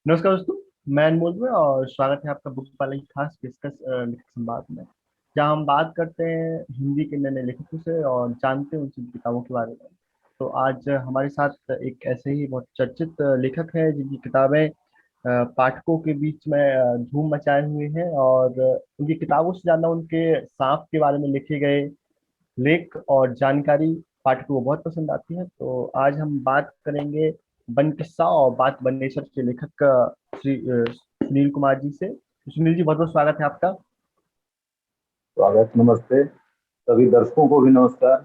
नमस्कार दोस्तों। मैं अनमोल हूँ और स्वागत है आपका बुक वाला की खास डिस्कस लेखक संवाद में, जहाँ हम बात करते हैं हिंदी के नए नए लेखकों से और जानते हैं उनकी किताबों के बारे में। तो आज हमारे साथ एक ऐसे ही बहुत चर्चित लेखक है जिनकी किताबें पाठकों के बीच में धूम मचाए हुए हैं और उनकी किताबों से ज़्यादा उनके सांप के बारे में लिखे गए लेख और जानकारी पाठकों को बहुत पसंद आती है। तो आज हम बात करेंगे बन किस्सा और बात बनेसर के लेखक श्री सुनील कुमार जी से। तो सुनील जी, बहुत बहुत स्वागत है आपका। स्वागत। नमस्ते सभी दर्शकों को भी नमस्कार।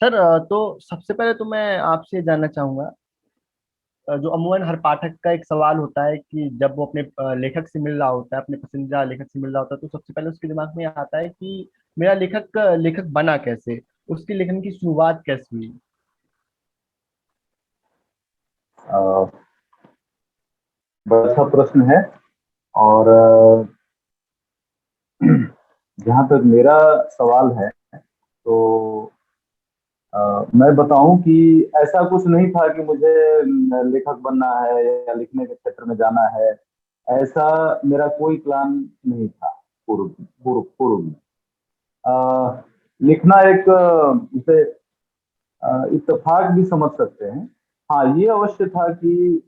सर, तो सबसे पहले तो मैं आपसे जानना चाहूंगा, जो अमूमन हर पाठक का एक सवाल होता है कि जब वो अपने लेखक से मिल रहा होता है, अपने पसंदीदा लेखक से मिल रहा होता है, तो सबसे पहले उसके दिमाग में आता है कि मेरा लेखक लेखक बना कैसे, उसकी लेखन की शुरुआत कैसे हुई। अ, बड़ा अच्छा प्रश्न है। और जहाँ तक मेरा सवाल है तो मैं बताऊं कि ऐसा कुछ नहीं था कि मुझे लेखक बनना है या लिखने के क्षेत्र में जाना है। ऐसा मेरा कोई प्लान नहीं था। पूर्व पूर्व पूर्व में लिखना एक इसे इत्तेफाक भी समझ सकते हैं। हाँ, ये अवश्य था कि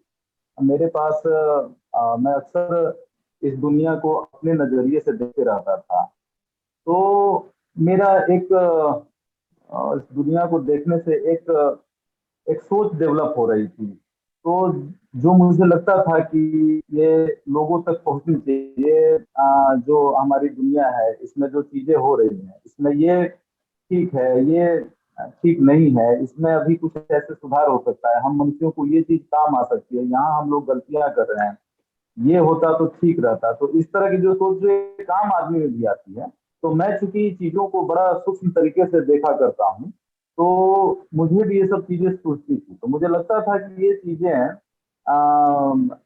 मेरे पास मैं अक्सर इस दुनिया को अपने नजरिए से देखते रहता था। तो मेरा एक इस दुनिया को देखने से एक सोच डेवलप हो रही थी। तो जो मुझे लगता था कि ये लोगों तक पहुंचनी चाहिए, जो हमारी दुनिया है इसमें जो चीजें हो रही हैं इसमें ये ठीक है, ये ठीक नहीं है, इसमें अभी कुछ ऐसे सुधार हो सकता है, हम मनुष्यों को ये चीज काम आ सकती है, यहाँ हम लोग गलतियां कर रहे हैं, ये होता तो ठीक रहता। तो इस तरह की जो सोच जो एक आम आदमी में भी आती है। तो मैं चूंकि चीजों को बड़ा सूक्ष्म तरीके से देखा करता हूँ, तो मुझे भी ये सब चीजें सूझती थी। तो मुझे लगता था कि ये चीजें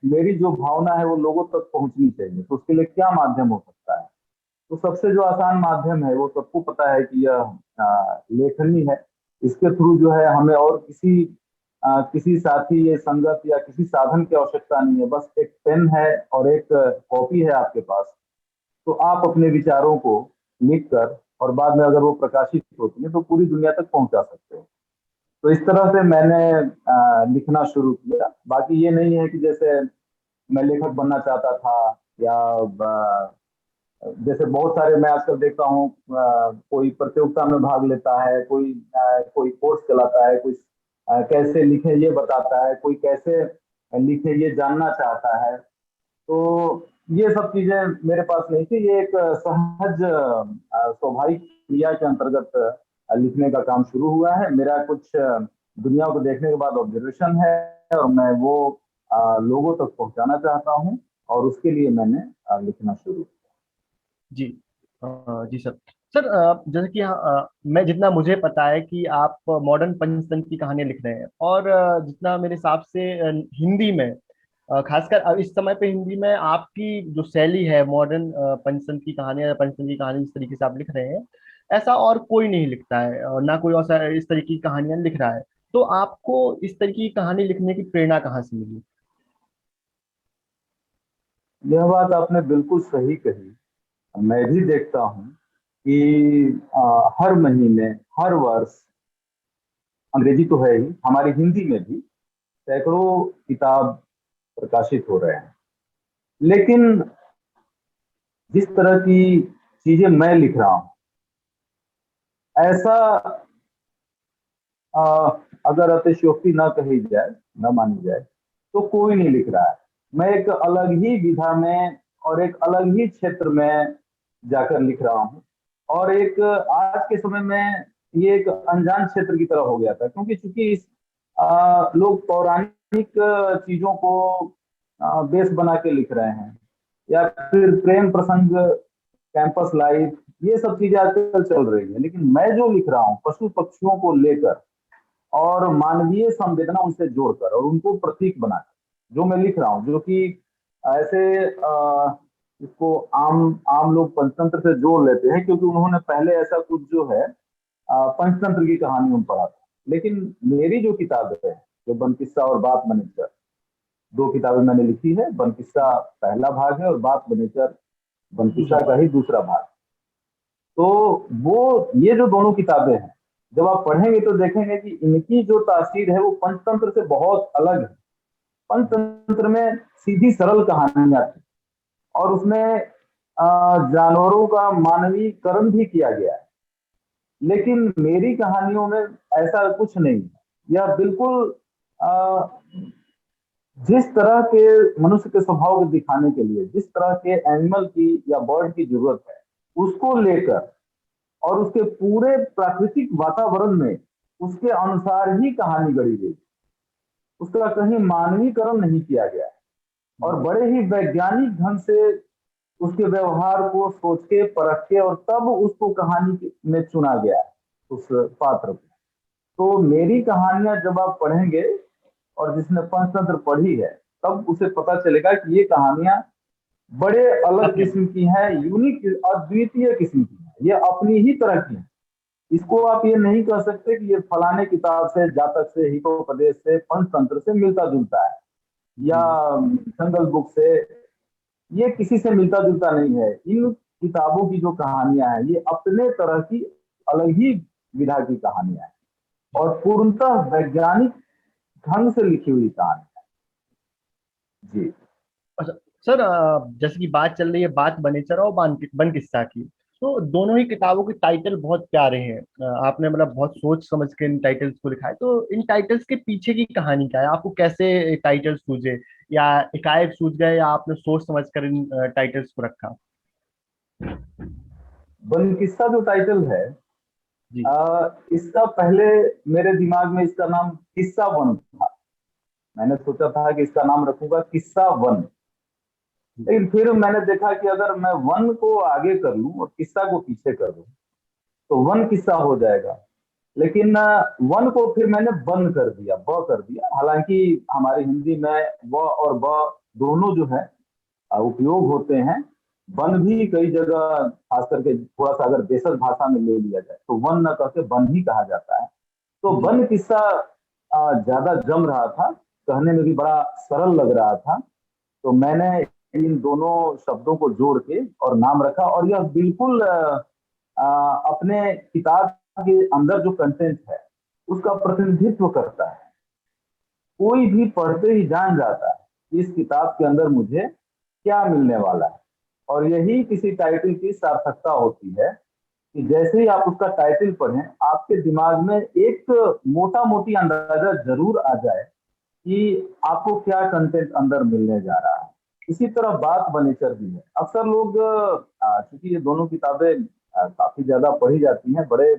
मेरी जो भावना है वो लोगों तक पहुंचनी चाहिए। तो उसके लिए क्या माध्यम हो सकता है? तो सबसे जो आसान माध्यम है वो सबको पता है कि यह लेखनी है। इसके थ्रू जो है हमें और किसी साथी या संगत या किसी साधन की आवश्यकता नहीं है। बस एक पेन है और एक कॉपी है आपके पास। तो आप अपने विचारों को लिख कर और बाद में अगर वो प्रकाशित होती है तो पूरी दुनिया तक पहुंचा सकते हैं। तो इस तरह से मैंने लिखना शुरू किया। बाकी ये नहीं है कि जैसे मैं लेखक बनना चाहता था या जैसे बहुत सारे मैं आजकल देखता हूँ, कोई प्रतियोगिता में भाग लेता है, कोई कोर्स चलाता है, कोई कैसे लिखे ये बताता है, कोई कैसे लिखे ये जानना चाहता है। तो ये सब चीजें मेरे पास नहीं थी। ये एक सहज स्वाभाविक क्रिया के अंतर्गत लिखने का काम शुरू हुआ है। मेरा कुछ दुनिया को देखने के बाद ऑब्जर्वेशन है और मैं वो लोगों तक पहुंचाना चाहता हूँ। और उसके लिए मैंने लिखना शुरू किया। जी। जी सर। सर, जैसे कि मैं जितना मुझे पता है कि आप मॉडर्न पंचतंत्र की कहानियां लिख रहे हैं और जितना मेरे हिसाब से हिंदी में, खासकर अब इस समय पे हिंदी में आपकी जो शैली है मॉडर्न पंचतंत्र की कहानियां या पंचतंत्र की कहानी जिस तरीके से आप लिख रहे हैं, ऐसा और कोई नहीं लिखता है और ना कोई और इस तरीके की कहानियां लिख रहा है। तो आपको इस तरीके की कहानी लिखने की प्रेरणा कहाँ से मिली? यह बात आपने बिल्कुल सही कही। मैं भी देखता हूँ कि हर महीने, हर वर्ष, अंग्रेजी तो है ही, हमारी हिंदी में भी सैकड़ों किताब प्रकाशित हो रहे हैं। लेकिन जिस तरह की चीजें मैं लिख रहा हूँ, ऐसा अ, अगर अतिशयोक्ति न कही जाए, न मानी जाए, तो कोई नहीं लिख रहा है। मैं एक अलग ही विधा में और एक अलग ही क्षेत्र में जाकर लिख रहा हूँ। और एक आज के समय में ये एक अनजान क्षेत्र की तरह हो गया था, क्योंकि चूंकि लोग पौराणिक चीजों को बेस बना के लिख रहे हैं, या फिर प्रेम प्रसंग, कैंपस लाइफ, ये सब चीजें आजकल चल रही है। लेकिन मैं जो लिख रहा हूँ पशु पक्षियों को लेकर और मानवीय संवेदना उनसे जोड़कर और उनको प्रतीक बनाकर जो मैं लिख रहा हूँ, जो कि ऐसे इसको आम आम लोग पंचतंत्र से जोड़ लेते हैं, क्योंकि उन्होंने पहले ऐसा कुछ जो है पंचतंत्र की कहानी में पढ़ा था। लेकिन मेरी जो किताब है, जो बन किस्सा और बात बनिश्चर, दो किताबें मैंने लिखी है। बनकिस्सा पहला भाग है और बात बनेचर बनकिस्सा दूसरा का भाग। ही दूसरा भाग। तो वो ये जो दोनों किताबें हैं, जब आप पढ़ेंगे तो देखेंगे कि इनकी जो तासीर है वो पंचतंत्र से बहुत अलग है। पंचतंत्र में सीधी सरल कहानियां थी और उसमें जानवरों का मानवीकरण भी किया गया है। लेकिन मेरी कहानियों में ऐसा कुछ नहीं है। यह बिल्कुल अ, जिस तरह के मनुष्य के स्वभाव को दिखाने के लिए जिस तरह के एनिमल की या बर्ड की जरूरत है, उसको लेकर और उसके पूरे प्राकृतिक वातावरण में उसके अनुसार ही कहानी गढ़ी गई। उसका कहीं मानवीकरण नहीं किया गया है और बड़े ही वैज्ञानिक ढंग से उसके व्यवहार को सोच के परख के और तब उसको कहानी में चुना गया है, उस पात्र को। तो मेरी कहानियां जब आप पढ़ेंगे और जिसने पंचतंत्र पढ़ी है, तब उसे पता चलेगा कि ये कहानियां बड़े अलग अपने। किस्म की हैं, यूनिक अद्वितीय किस्म की हैं, ये अपनी ही तरह की हैं। इसको आप ये नहीं कह सकते कि ये फलाने किताब से, जातक से, हितोपदेश से, पंचतंत्र से मिलता जुलता है या जी। जंगल बुक से। ये किसी से मिलता जुलता नहीं है। इन किताबों की जो कहानियां हैं ये अपने तरह की अलग ही विधा की कहानियां हैं और पूर्णतः वैज्ञानिक ढंग से लिखी हुई कहानी है जी। अच्छा सर, जैसे कि बात चल रही है बात बनेचर और बन किस्सा की, तो दोनों ही किताबों के टाइटल बहुत प्यारे हैं। आपने मतलब बहुत सोच समझ के इन टाइटल्स को लिखा है, तो इन टाइटल्स के पीछे की कहानी क्या है? आपको कैसे टाइटल सूझे, या एकाएक सूझ गए, या आपने सोच समझ कर इन टाइटल्स को रखा? वन किस्सा जो टाइटल है, जी। इसका पहले मेरे दिमाग में इसका नाम किस्सा वन था। मैंने सोचा था कि इसका नाम रखूंगा किस्सा वन। लेकिन फिर मैंने देखा कि अगर मैं वन को आगे कर लूं और किस्सा को पीछे कर दूं तो वन किस्सा हो जाएगा। लेकिन वन को फिर मैंने बंद कर दिया, ब कर दिया। हालांकि हमारी हिंदी में व और ब दोनों जो है उपयोग होते हैं। वन भी कई जगह, खास करके थोड़ा सा अगर देशज भाषा में ले लिया जाए तो वन न करके वन ही कहा जाता है। तो जी। वन किस्सा ज्यादा जम रहा था, कहने में भी बड़ा सरल लग रहा था। तो मैंने इन दोनों शब्दों को जोड़ के और नाम रखा, और यह बिल्कुल अपने किताब के अंदर जो कंटेंट है उसका प्रतिनिधित्व करता है। कोई भी पढ़ते ही जान जाता है कि इस किताब के अंदर मुझे क्या मिलने वाला है। और यही किसी टाइटल की सार्थकता होती है कि जैसे ही आप उसका टाइटल पढ़ें, आपके दिमाग में एक मोटा मोटी अंदाजा जरूर आ जाए कि आपको क्या कंटेंट अंदर मिलने जा रहा है। इसी तरह बात बनेचर भी है। अक्सर लोग, चूंकि ये दोनों किताबें काफी ज्यादा पढ़ी जाती हैं, बड़े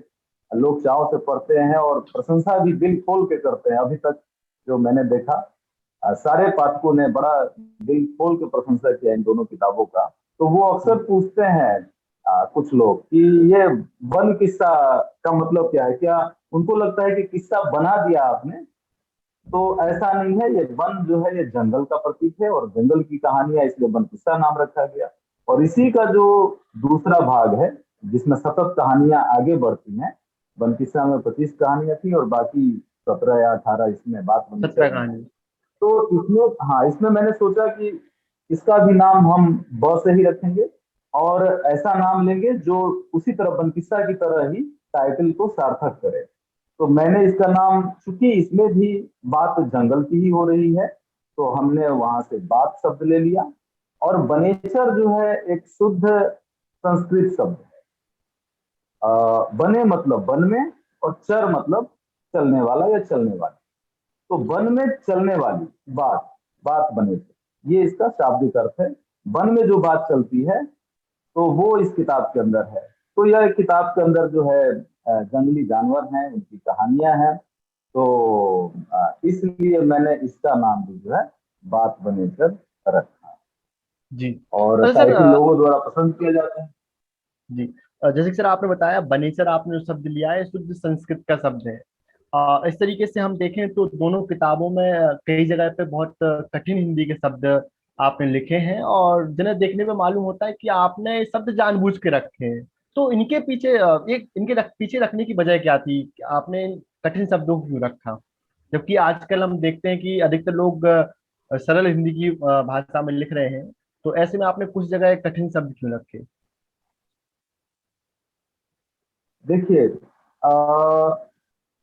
लोग चाव से पढ़ते हैं और प्रशंसा भी दिल खोल के करते हैं। अभी तक जो मैंने देखा, सारे पाठकों ने बड़ा दिल खोल के प्रशंसा किया इन दोनों किताबों का। तो वो अक्सर पूछते हैं कुछ लोग कि ये वन किस्सा का मतलब क्या है, क्या उनको लगता है कि किस्सा बना दिया आपने। तो ऐसा नहीं है। ये वन जो है ये जंगल का प्रतीक है और जंगल की कहानियां, इसलिए वन किस्सा नाम रखा गया। और इसी का जो दूसरा भाग है जिसमें सतत कहानियां आगे बढ़ती हैं, वन किस्सा में 25 कहानियां थी और बाकी 17 या 18 इसमें बात बनेचर 17 में है। कहानी। तो इसमें, हाँ, इसमें मैंने सोचा कि इसका भी नाम हम ब से ही रखेंगे और ऐसा नाम लेंगे जो उसी तरह बनकिस्सा की तरह ही टाइटल को सार्थक करे। तो मैंने इसका नाम, चूंकि इसमें भी बात जंगल की ही हो रही है, तो हमने वहां से बात शब्द ले लिया। और बनेचर जो है एक शुद्ध संस्कृत शब्द है। बने मतलब वन में और चर मतलब चलने वाला या चलने वाला। तो वन में चलने वाली बात, बात बने थे, ये इसका शाब्दिक अर्थ है। वन में जो बात चलती है तो वो इस किताब के अंदर है। तो यह किताब के अंदर जो है जंगली जानवर हैं, उनकी कहानियां हैं। तो इसलिए मैंने इसका नाम भी जो है बात बनेचर रखा। जी। और अच्छा सर, टाइटल लोगों द्वारा पसंद किया जाता है। जी, जैसे कि सर आपने बताया बनेचर, आपने जो शब्द लिया है शुद्ध संस्कृत का शब्द है। इस तरीके से हम देखें तो दोनों किताबों में कई जगह पे बहुत कठिन हिंदी के शब्द आपने लिखे हैं, और जिन्हें देखने पे मालूम होता है कि आपने ये शब्द जानबूझ के रखे हैं। तो इनके पीछे पीछे रखने की वजह क्या थी कि आपने इन कठिन शब्दों को क्यों रखा? जबकि आजकल हम देखते हैं कि अधिकतर लोग सरल हिंदी की भाषा में लिख रहे हैं, तो ऐसे में आपने कुछ जगह कठिन शब्द क्यों रखे? देखिए,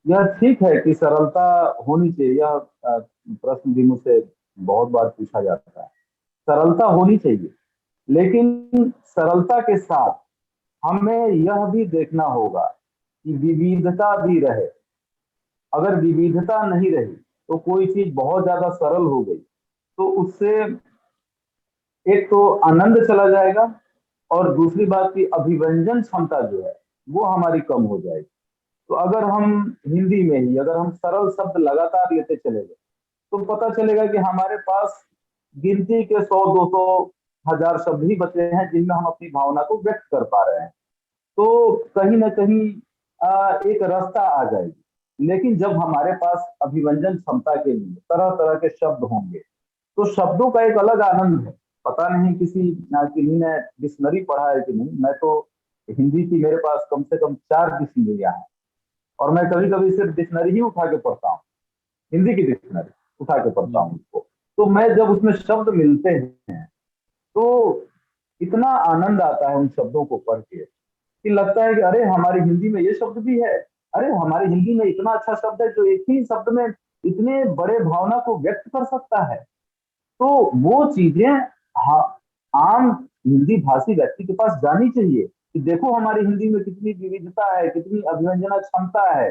यह ठीक है कि सरलता होनी चाहिए। यह प्रश्न भी मुझसे बहुत बार पूछा जाता है। सरलता होनी चाहिए, लेकिन सरलता के साथ हमें यह भी देखना होगा कि विविधता भी रहे। अगर विविधता नहीं रही तो कोई चीज बहुत ज्यादा सरल हो गई तो उससे एक तो आनंद चला जाएगा, और दूसरी बात की अभिव्यंजन क्षमता जो है वो हमारी कम हो जाएगी। तो अगर हम हिंदी में ही अगर हम सरल शब्द लगातार लेते चले गए तो पता चलेगा कि हमारे पास गिनती के 100, 200, 1000 शब्द ही बचे हैं जिनमें हम अपनी भावना को व्यक्त कर पा रहे हैं। तो कहीं ना कहीं एक रास्ता आ जाएगी। लेकिन जब हमारे पास अभिव्यंजन क्षमता के लिए तरह तरह के शब्द होंगे तो शब्दों का एक अलग आनंद है। पता नहीं किन्हीं ने डिक्शनरी पढ़ा है कि नहीं। मैं तो हिंदी की मेरे पास कम से कम 4 डिक्शनरियां हैं, और मैं कभी कभी सिर्फ डिक्शनरी ही उठा के पढ़ता हूँ। हिंदी की डिक्शनरी उठा के पढ़ता जी। हूँ उसको। तो मैं जब उसमें शब्द मिलते हैं तो इतना आनंद आता है उन शब्दों को पढ़ के कि लगता है कि अरे हमारी हिंदी में ये शब्द भी है। अरे हमारी हिंदी में इतना अच्छा शब्द है जो एक ही शब्द में इतने बड़े भावना को व्यक्त कर सकता है। तो वो चीजें हाँ, आम हिंदी भाषी व्यक्ति के पास जानी चाहिए कि देखो हमारी हिंदी में कितनी विविधता है, कितनी अभिव्यंजना क्षमता है,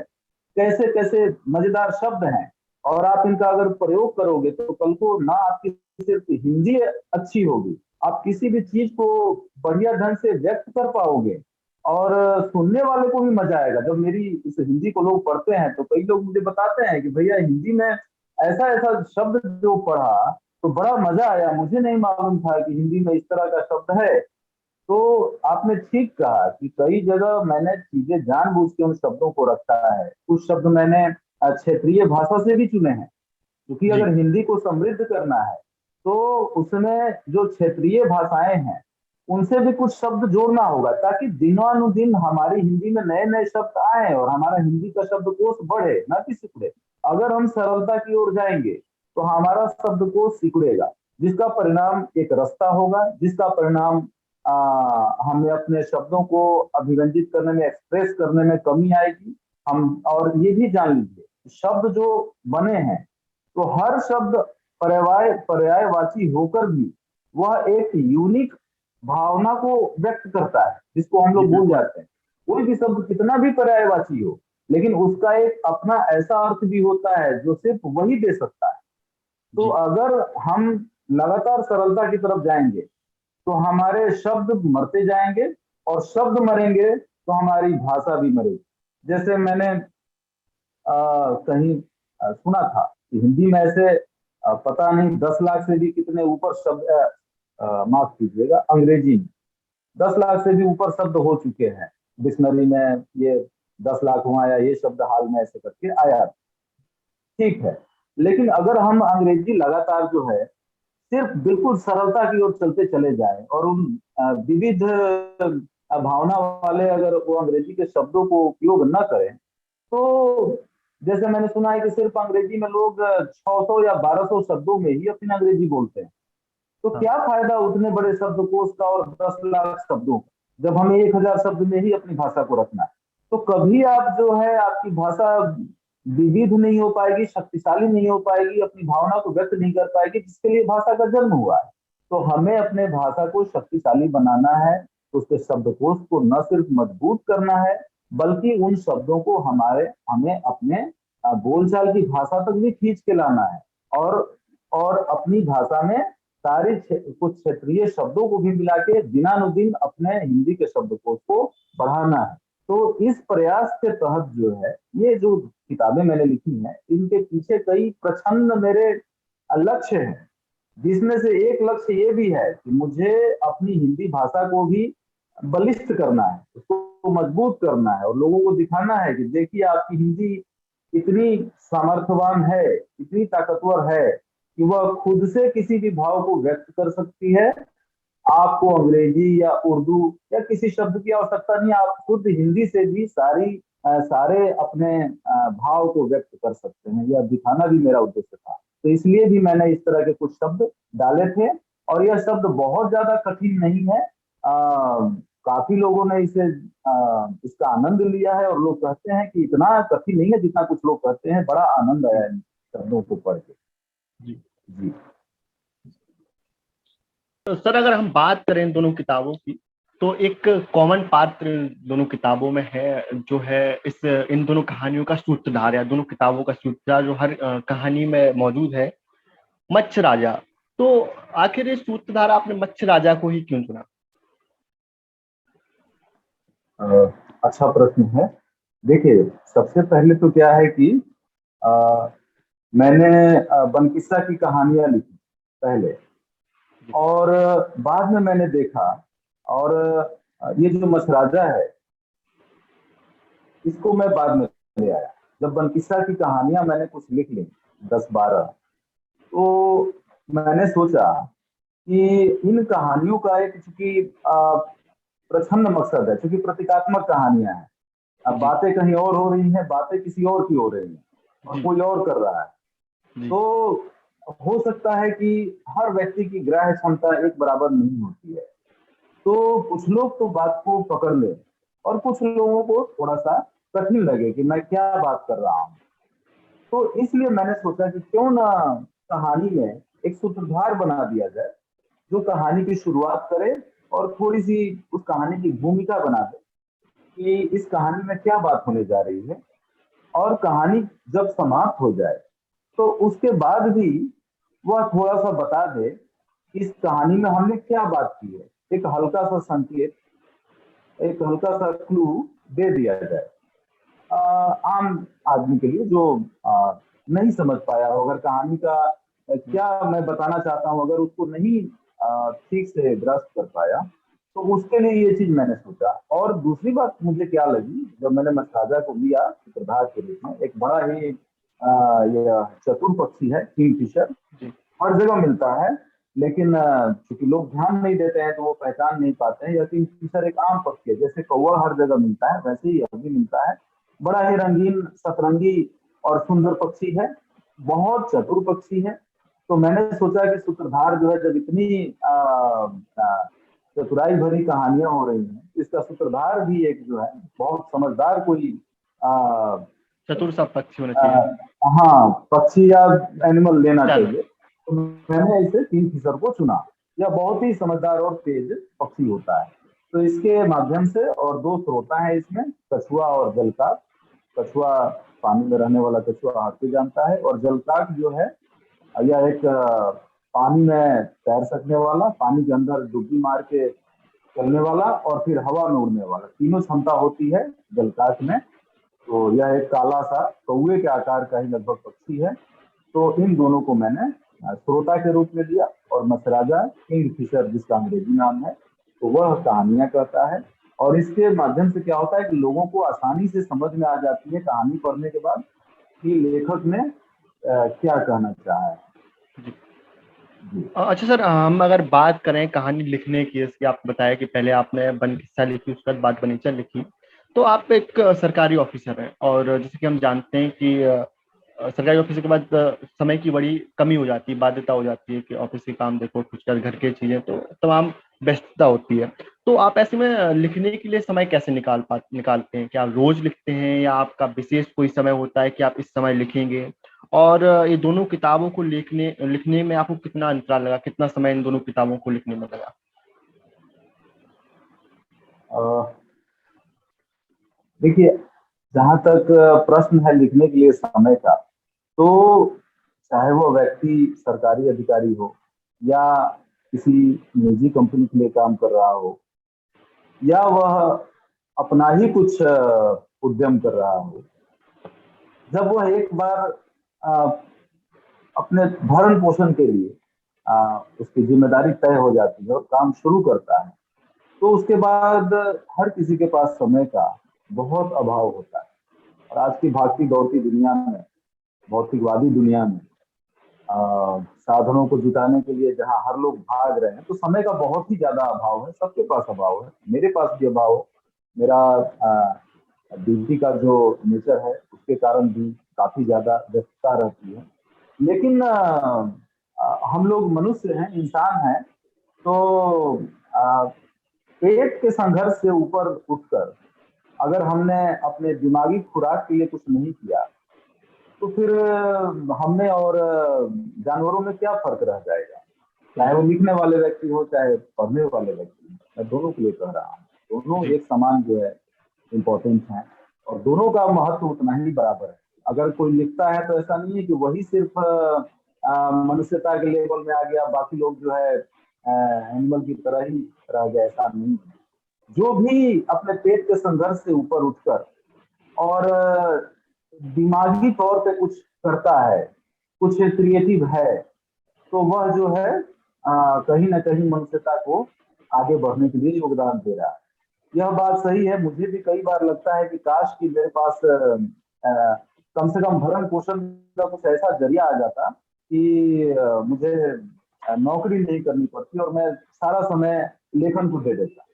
कैसे कैसे मजेदार शब्द हैं। और आप इनका अगर प्रयोग करोगे तो कल को ना आपकी सिर्फ हिंदी अच्छी होगी, आप किसी भी चीज को बढ़िया ढंग से व्यक्त कर पाओगे। और सुनने वाले को भी मजा आएगा। जब मेरी इस हिंदी को लोग पढ़ते हैं तो कई लोग मुझे बताते हैं कि भैया हिंदी में ऐसा ऐसा शब्द जो पढ़ा तो बड़ा मजा आया, मुझे नहीं मालूम था कि हिंदी में इस तरह का शब्द है। तो आपने ठीक कहा कि कई जगह मैंने चीजें जानबूझ के उन शब्दों को रखा है। कुछ शब्द मैंने क्षेत्रीय भाषा से भी चुने हैं, क्योंकि जी। अगर हिंदी को समृद्ध करना है तो उसमें जो क्षेत्रीय भाषाएं हैं उनसे भी कुछ शब्द जोड़ना होगा, ताकि दिनानुदिन हमारी हिंदी में नए नए शब्द आए और हमारा हिंदी का शब्दकोश बढ़े, ना कि सिकुड़े। अगर हम सरलता की ओर जाएंगे तो हमारा शब्दकोश सिकुड़ेगा, जिसका परिणाम एक रास्ता होगा, जिसका परिणाम हमें अपने शब्दों को अभिव्यंजित करने में, एक्सप्रेस करने में कमी आएगी। हम और ये भी जान लीजिए, शब्द जो बने हैं तो हर शब्द पर्यायवाची होकर भी वह एक यूनिक भावना को व्यक्त करता है, जिसको हम जी लोग भूल बिल्कुल। जाते हैं। कोई भी शब्द कितना भी पर्यायवाची हो, लेकिन उसका एक अपना ऐसा अर्थ भी होता है जो सिर्फ वही दे सकता है। तो जी। अगर हम लगातार सरलता की तरफ जाएंगे तो हमारे शब्द मरते जाएंगे, और शब्द मरेंगे तो हमारी भाषा भी मरेगी। जैसे मैंने कहीं सुना था कि हिंदी में ऐसे पता नहीं 10 लाख से भी कितने ऊपर शब्द, माफ कीजिएगा, अंग्रेजी में 10 लाख से भी ऊपर शब्द हो चुके हैं डिक्शनरी में। ये 10 लाख हुआ या ये शब्द हाल में ऐसे करके आया, ठीक है। लेकिन अगर हम अंग्रेजी लगातार जो है सिर्फ बिल्कुल सरलता की ओर चलते चले जाएं और उन विविध भावना वाले अगर वो अंग्रेजी के शब्दों को उपयोग न करें, तो जैसे मैंने सुना है कि सिर्फ अंग्रेजी में लोग 600 या 1200 शब्दों में ही अपनी अंग्रेजी बोलते हैं। तो हाँ। क्या फायदा उतने बड़े शब्दकोश का और 10 लाख शब्दों का, जब हमें 1000 शब्द में ही अपनी भाषा को रखना है। तो कभी आप जो है आपकी भाषा विविध नहीं हो पाएगी, शक्तिशाली नहीं हो पाएगी, अपनी भावना को व्यक्त नहीं कर पाएगी जिसके लिए भाषा का जन्म हुआ है। तो हमें अपने भाषा को शक्तिशाली बनाना है, उसके शब्दकोश को न सिर्फ मजबूत करना है, बल्कि उन शब्दों को हमें अपने बोलचाल की भाषा तक भी खींच के लाना है। और अपनी भाषा में कुछ क्षेत्रीय शब्दों को भी मिला के दिनानुदिन अपने हिंदी के शब्दकोश को बढ़ाना है। तो इस प्रयास के तहत जो है ये जो किताबें मैंने लिखी हैं इनके पीछे कई प्रछन्न मेरे लक्ष्य हैं, जिसमें से एक लक्ष्य ये भी है कि मुझे अपनी हिंदी भाषा को भी बलिष्ठ करना है, उसको मजबूत करना है, और लोगों को दिखाना है कि देखिए आपकी हिंदी इतनी सामर्थ्यवान है, इतनी ताकतवर है कि वह खुद से किसी भी भाव को व्यक्त कर सकती है। आपको अंग्रेजी या उर्दू या किसी शब्द की आवश्यकता नहीं, आप खुद हिंदी से भी सारे अपने भाव को व्यक्त कर सकते हैं। यह दिखाना भी मेरा उद्देश्य था। तो इसलिए भी मैंने इस तरह के कुछ शब्द डाले थे। और यह शब्द बहुत ज्यादा कठिन नहीं है। काफी लोगों ने इसका आनंद लिया है, और लोग कहते हैं कि इतना कठिन नहीं है जितना कुछ लोग कहते हैं। बड़ा आनंद आया इन शब्दों को पढ़ के। जी। जी। तो सर अगर हम बात करें इन दोनों किताबों की, तो एक कॉमन पात्र दोनों किताबों में है, जो है इस इन दोनों कहानियों का सूत्रधार, या दोनों किताबों का सूत्रधार जो हर कहानी में मौजूद है, मत्स्य राजा। तो आखिर इस सूत्रधार आपने मत्स्य राजा को ही क्यों चुना? अच्छा प्रश्न है। देखिए, सबसे पहले तो क्या है कि अ, मैंने बनकिस्सा की कहानियां लिखी पहले, और बाद में मैंने देखा, और ये जो मछराजा है इसको मैं बाद में ले आया। जब बनकिस्सा की कहानियां मैंने कुछ लिख ली 10-12, तो मैंने सोचा कि इन कहानियों का एक, चूंकि प्रछन्न मकसद है, चूंकि प्रतीकात्मक कहानियां हैं, अब जी। बातें कहीं और हो रही हैं, बातें किसी और की हो रही हैं, और जी। कोई और कर रहा है। जी। तो हो सकता है कि हर व्यक्ति की ग्राह्य क्षमता एक बराबर नहीं होती है। तो कुछ लोग तो बात को पकड़ ले, और कुछ लोगों को थोड़ा सा कठिन लगे कि मैं क्या बात कर रहा हूँ। तो इसलिए मैंने सोचा कि क्यों ना कहानी में एक सूत्रधार बना दिया जाए, जो कहानी की शुरुआत करे और थोड़ी सी उस कहानी की भूमिका बना दे कि इस कहानी में क्या बात होने जा रही है। और कहानी जब समाप्त हो जाए तो उसके बाद भी वह थोड़ा सा बता दे कि इस कहानी में हमने क्या बात की है। एक हल्का सा संकेत, एक हल्का सा क्लू दे दिया जाए आम आदमी के लिए, जो नहीं समझ पाया हो, अगर कहानी का क्या मैं बताना चाहता हूँ अगर उसको नहीं ठीक से ग्रस्त कर पाया, तो उसके लिए ये चीज मैंने सोचा। और दूसरी बात मुझे क्या लगी, जब मैंने मछराजा को लिया सूत्रधार के रूप में, एक बड़ा ही ये चतुर पक्षी है किंगफिशर, जी। हर जगह मिलता है, लेकिन चूंकि लोग ध्यान नहीं देते हैं तो वो पहचान नहीं पाते हैं। यह किंगफिशर एक आम पक्षी है, जैसे कौवा हर जगह मिलता है वैसे ही यह भी मिलता है। बड़ा ही रंगीन, सतरंगी और सुंदर पक्षी है, बहुत चतुर पक्षी है। तो मैंने सोचा कि सूत्रधार जो है, जब इतनी चतुराई भरी कहानियां हो रही हैं, इसका सूत्रधार भी एक जो है बहुत समझदार कोई आ, चतुर सा पक्षी होना चाहिए। हाँ, पक्षी या एनिमल लेना जानवर। चाहिए। तो मैंने इसे किंगफिशर को चुना। यह बहुत ही समझदार और तेज पक्षी होता है। तो इसके माध्यम से, और दो स्रोत हैं इसमें, कछुआ और जलकाक। कछुआ पानी में रहने वाला कछुआ हर कोई जानता है, और जलकाक जो है यह एक पानी में तैर सकने वाला, पानी के अंदर डुबकी मार के चलने वाला, और फिर हवा में उड़ने वाला, तीनों क्षमता होती है जलकाक में। तो यह एक काला सा कौवे के आकार का ही लगभग पक्षी है। तो इन दोनों को मैंने श्रोता के रूप में लिया, और मछराजा किंगफिशर जिसका अंग्रेजी नाम है, तो वह कहानियां कहता है। और इसके माध्यम से क्या होता है कि लोगों को आसानी से समझ में आ जाती है कहानी पढ़ने के बाद कि लेखक ने क्या कहना चाहा है। जी। जी। अच्छा सर, हम अगर बात करें कहानी लिखने की, जैसे आपको बताया कि पहले आपने बन किस्सा लिखी, उसके बाद बात बनीचर लिखी, तो आप एक सरकारी ऑफिसर हैं, और जैसे कि हम जानते हैं कि सरकारी ऑफिसर के बाद समय की बड़ी कमी हो जाती है, बाध्यता हो जाती है कि ऑफिस के काम देखो, कुछ घर के चीजें, तो तमाम व्यस्तता होती है। तो आप ऐसे में लिखने के लिए समय कैसे निकालते हैं? क्या आप रोज लिखते हैं, या आपका विशेष कोई समय होता है कि आप इस समय लिखेंगे? और ये दोनों किताबों को लिखने लिखने में आपको कितना अंतराल लगा, कितना समय इन दोनों किताबों को लिखने में लगा? देखिए, जहां तक प्रश्न है लिखने के लिए समय का, तो चाहे वो व्यक्ति सरकारी अधिकारी हो, या किसी निजी कंपनी के लिए काम कर रहा हो, या वह अपना ही कुछ उद्यम कर रहा हो, जब वह एक बार अ, अपने भरण पोषण के लिए उसकी जिम्मेदारी तय हो जाती है और काम शुरू करता है, तो उसके बाद हर किसी के पास समय का बहुत अभाव होता है। और आज की भागती दौड़ती दुनिया में, भौतिकवादी दुनिया में, साधनों को जुटाने के लिए जहां हर लोग भाग रहे हैं, तो समय का बहुत ही ज्यादा अभाव है। सबके पास अभाव है, मेरे पास भी अभाव है। मेरा ड्यूटी का जो नेचर है उसके कारण भी काफी ज्यादा व्यस्तता रहती है। लेकिन हम लोग मनुष्य हैं, इंसान हैं, तो अ, पेट के संघर्ष से ऊपर उठकर अगर हमने अपने दिमागी खुराक के लिए कुछ नहीं किया, तो फिर हमें और जानवरों में क्या फर्क रह जाएगा। चाहे वो लिखने वाले व्यक्ति हो, चाहे पढ़ने वाले व्यक्ति हो, मैं दोनों के लिए कह रहा हूँ। दोनों जी एक समान जो है इम्पोर्टेंट है, और दोनों का महत्व उतना ही बराबर है। अगर कोई लिखता है तो ऐसा नहीं है कि वही सिर्फ मनुष्यता के लेवल में आ गया, बाकी लोग जो है एनिमल की तरह ही रह गए, ऐसा नहीं है। जो भी अपने पेट के संघर्ष से ऊपर उठकर और दिमागी तौर पे कुछ करता है, कुछ क्रिएटिव है, तो वह जो है कहीं ना कहीं मनुष्यता को आगे बढ़ने के लिए योगदान दे रहा है। यह बात सही है। मुझे भी कई बार लगता है कि काश कि मेरे पास कम से कम भरण पोषण का कुछ ऐसा जरिया आ जाता कि मुझे नौकरी नहीं करनी पड़ती और मैं सारा समय लेखन को दे देता।